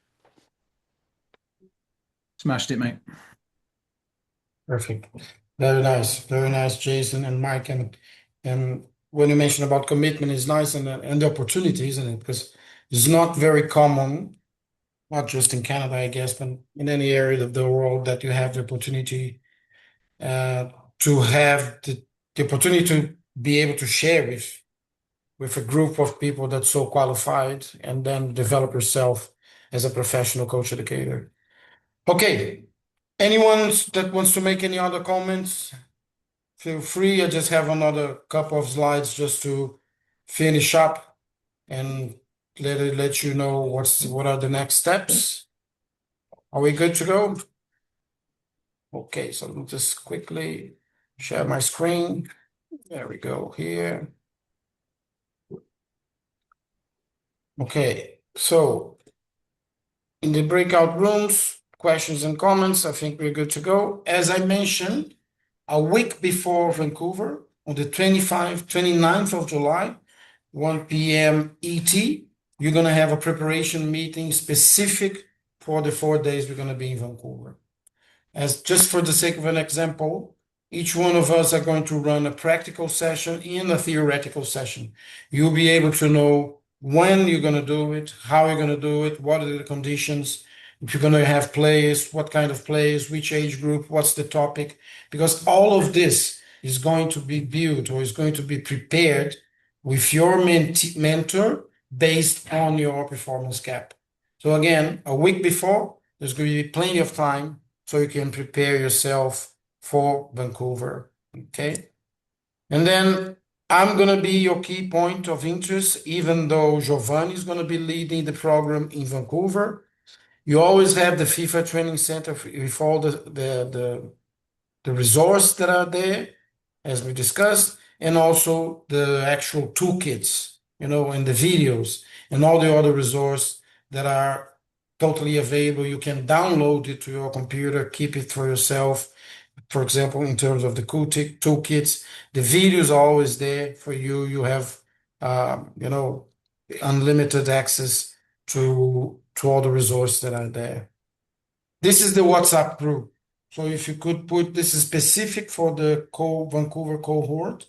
Smashed it, mate. Perfect. Very nice, Jason and Mike. And when you mentioned about commitment, is nice and the opportunity, isn't it? Because it's not very common, not just in Canada, I guess, but in any area of the world, that you have the opportunity to have the opportunity to be able to share with a group of people that's so qualified, and then develop yourself as a professional coach educator. Okay. Anyone that wants to make any other comments, feel free. I just have another couple of slides just to finish up and let you know what are the next steps. Are we good to go? Okay, so let me just quickly share my screen. There we go here. Okay, so in the breakout rooms, questions and comments, I think we're good to go. As I mentioned, a week before Vancouver, on the 29th of July, 1 p.m. ET, you're going to have a preparation meeting specific for the 4 days we're going to be in Vancouver. As just for the sake of an example, each one of us are going to run a practical session and a theoretical session. You'll be able to know when you're going to do it, how you're going to do it, what are the conditions, if you're going to have players, what kind of players, which age group, what's the topic, because all of this is going to be built or is going to be prepared with your mentor based on your performance gap. So again, a week before, there's going to be plenty of time so you can prepare yourself for Vancouver, okay? And then I'm going to be your key point of interest, even though Giovanni is going to be leading the program in Vancouver. You always have the FIFA Training Center with all the resources that are there, as we discussed, and also the actual toolkits, and the videos and all the other resources that are totally available. You can download it to your computer, keep it for yourself. For example, in terms of the toolkits, the videos are always there for you. You have, unlimited access to all the resources that are there. This is the WhatsApp group. So if you could put, this is specific for the Vancouver cohort.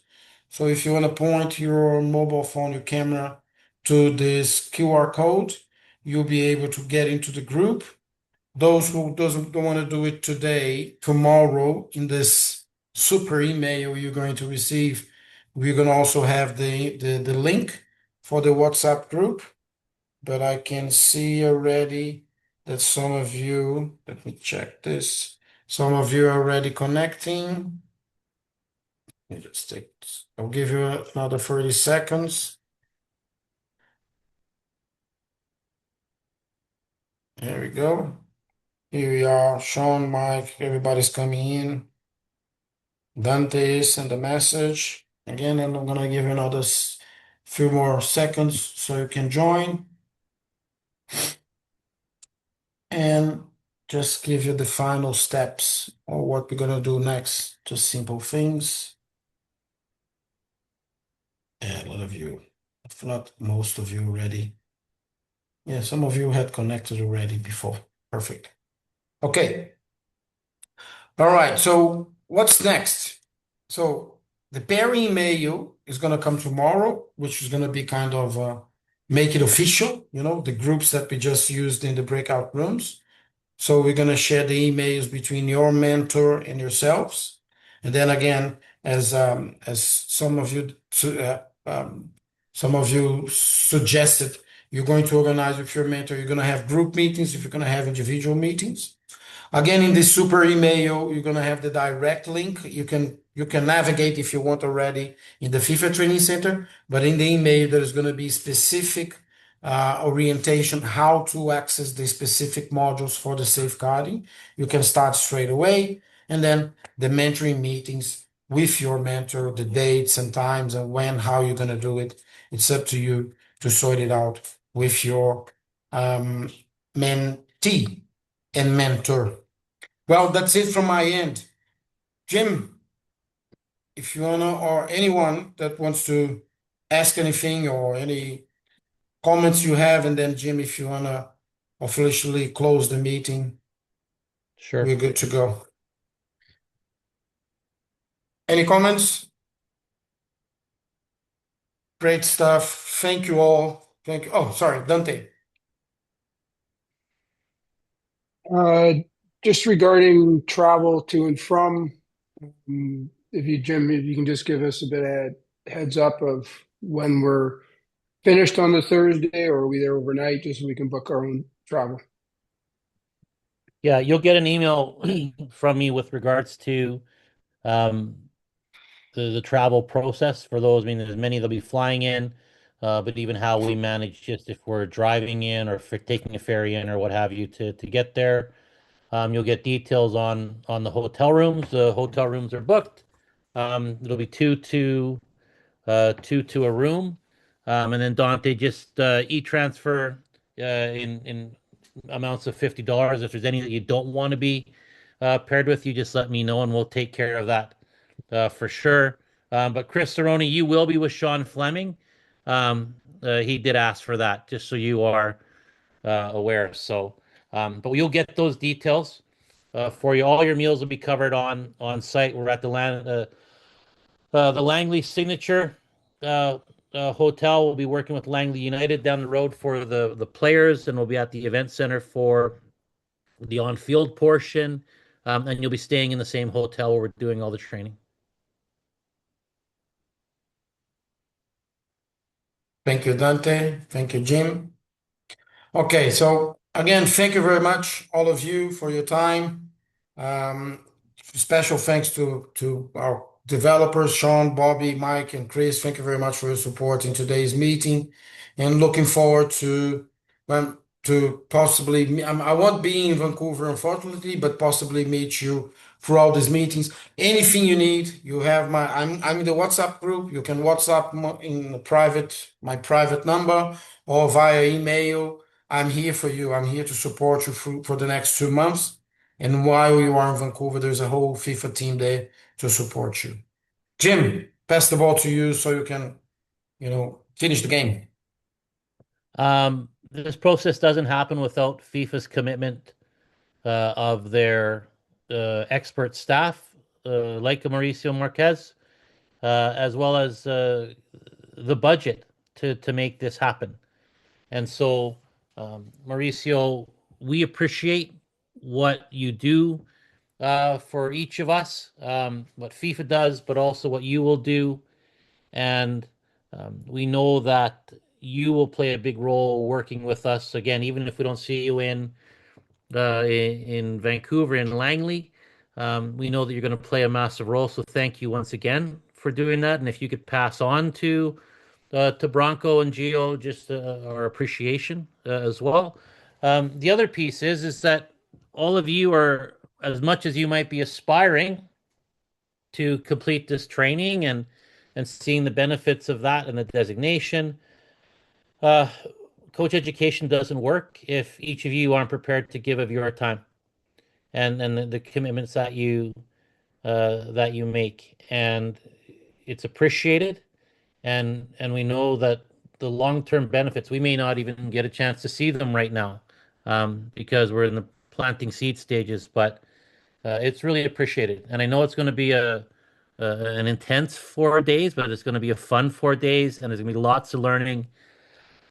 So if you want to point your mobile phone, your camera to this QR code, you'll be able to get into the group. Those who don't want to do it today, tomorrow, in this super email you're going to receive, we're going to also have the link for the WhatsApp group. But I can see already that some of you, let me check this, some of you are already connecting. Let me just take, I'll give you another 30 seconds. There we go. Here we are. Sean, Mike, everybody's coming in. Dante sent a message. Again, and I'm gonna give you another few more seconds so you can join. And just give you the final steps or what we're gonna do next. Just simple things. Yeah, a lot of you, if not most of you already. Yeah, some of you had connected already before. Perfect. Okay. All right. So what's next? So the pairing email is gonna come tomorrow, which is gonna be kind of make it official, the groups that we just used in the breakout rooms. So we're going to share the emails between your mentor and yourselves. And then again, as some of you suggested, you're going to organize with your mentor. You're going to have group meetings if you're going to have individual meetings. Again, in this super email, you're gonna have the direct link. You can navigate if you want already in the FIFA Training Center, but in the email there is gonna be specific orientation how to access the specific modules for the safeguarding. You can start straight away, and then the mentoring meetings with your mentor, the dates and times and when, how you're gonna do it. It's up to you to sort it out with your mentee and mentor. Well, that's it from my end. Jim, if you wanna, or anyone that wants to ask anything or any comments you have, and then Jim, if you wanna officially close the meeting, Sure. we're good to go. Any comments? Great stuff. Thank you all. Thank you. Oh, sorry, Dante. Just regarding travel to and from, Jim, if you can just give us a bit of heads up of when we're finished on the Thursday, or are we there overnight, just so we can book our own travel? Yeah, you'll get an email from me with regards to um, the travel process for those. I mean, there's many that'll be flying in, but even how we manage just if we're driving in or if we're taking a ferry in or what have you to get there. You'll get details on the hotel rooms. The hotel rooms are booked. It'll be two to a room, and then Dante just e-transfer in amounts of $50. If there's any that you don't want to be paired with, you just let me know and we'll take care of that for sure. But Chris Cerrone, you will be with Sean Fleming. He did ask for that, just so you are aware. So, but you'll get those details for you. All your meals will be covered on site. We're at the Langley Signature Hotel. Will be working with Langley United down the road for the players, and we'll be at the event center for the on-field portion. And you'll be staying in the same hotel where we're doing all the training. Thank you, Dante. Thank you, Jim. Okay, so again, thank you very much, all of you, for your time. Special thanks to our developers, Sean, Bobby, Mike, and Chris. Thank you very much for your support in today's meeting, and looking forward to possibly. I won't be in Vancouver, unfortunately, but possibly meet you throughout these meetings. Anything you need, you have I'm in the WhatsApp group. You can WhatsApp in my private number or via email. I'm here for you. I'm here to support you for the next 2 months. And while you are in Vancouver, there's a whole FIFA team there to support you. Jim, pass the ball to you so you can, finish the game. This process doesn't happen without FIFA's commitment of their expert staff, like Mauricio Marquez, as well as the budget to make this happen. And so, Mauricio, we appreciate what you do for each of us, what FIFA does, but also what you will do. And we know that you will play a big role working with us again, even if we don't see you in Vancouver in Langley. We know that you're going to play a massive role. So thank you once again for doing that. And if you could pass on to Bronco and Gio just our appreciation as well. The other piece is that all of you are, as much as you might be aspiring to complete this training and seeing the benefits of that and the designation, coach education doesn't work if each of you aren't prepared to give of your time and the commitments that you make, and it's appreciated, and we know that the long-term benefits, we may not even get a chance to see them right now, because we're in the planting seed stages, but it's really appreciated. And I know it's going to be an intense 4 days, but it's going to be a fun 4 days, and there's going to be lots of learning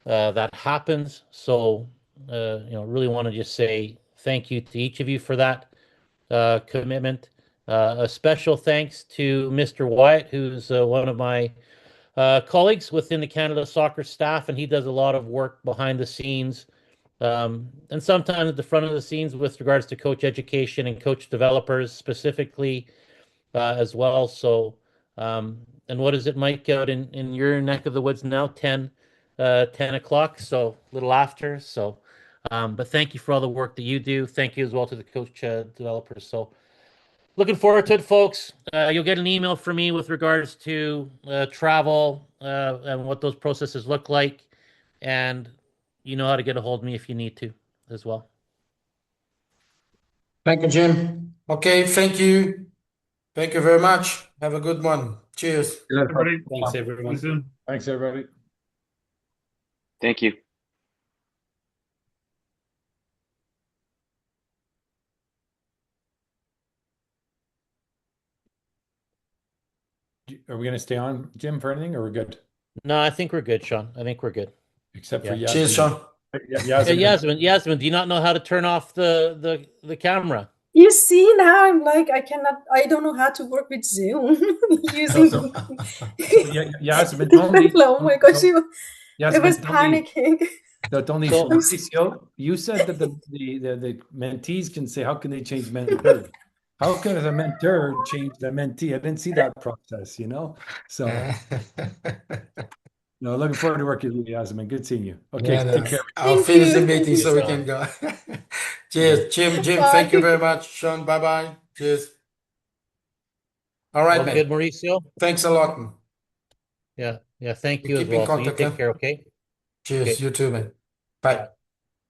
that happens. So, really want to just say thank you to each of you for that commitment. A special thanks to Mr. Wyatt, who's one of my colleagues within the Canada Soccer staff, and he does a lot of work behind the scenes, and sometimes at the front of the scenes with regards to coach education and coach developers specifically as well. So, and what is it, Mike, out in your neck of the woods now? 10 o'clock, so a little after. So, but thank you for all the work that you do. Thank you as well to the coach developers. So, looking forward to it, folks. You'll get an email from me with regards to travel and what those processes look like. And you know how to get a hold of me if you need to as well. Thank you, Jim. Okay, thank you. Thank you very much. Have a good one. Cheers. Everybody. Thanks, everyone. See you soon. Thanks, everybody. Thank you. Are we going to stay on, Jim, for anything, or we're good? No, I think we're good, Sean. I think we're good. Except for Yeah. Yasmin. Cheers, Sean. Yasmin, do you not know how to turn off the camera? You see, now I'm like, I don't know how to work with Zoom using. Yasmin, don't Oh my gosh, it was don't panicking. You said that the mentees can say, how can they change mentor? How can a mentor change the mentee? I didn't see that process, So, no, looking forward to working with you, Yasmin. Good seeing you. Okay, take care. I'll finish the meeting so we can go. Cheers, Jim. Bye. Thank you very much. Sean, bye-bye. Cheers. All right, All man. good, Mauricio? Thanks a lot, man. Yeah, thank We you as keep in well. So you contact, take huh? care, okay? Cheers. Okay. You too, man. Bye.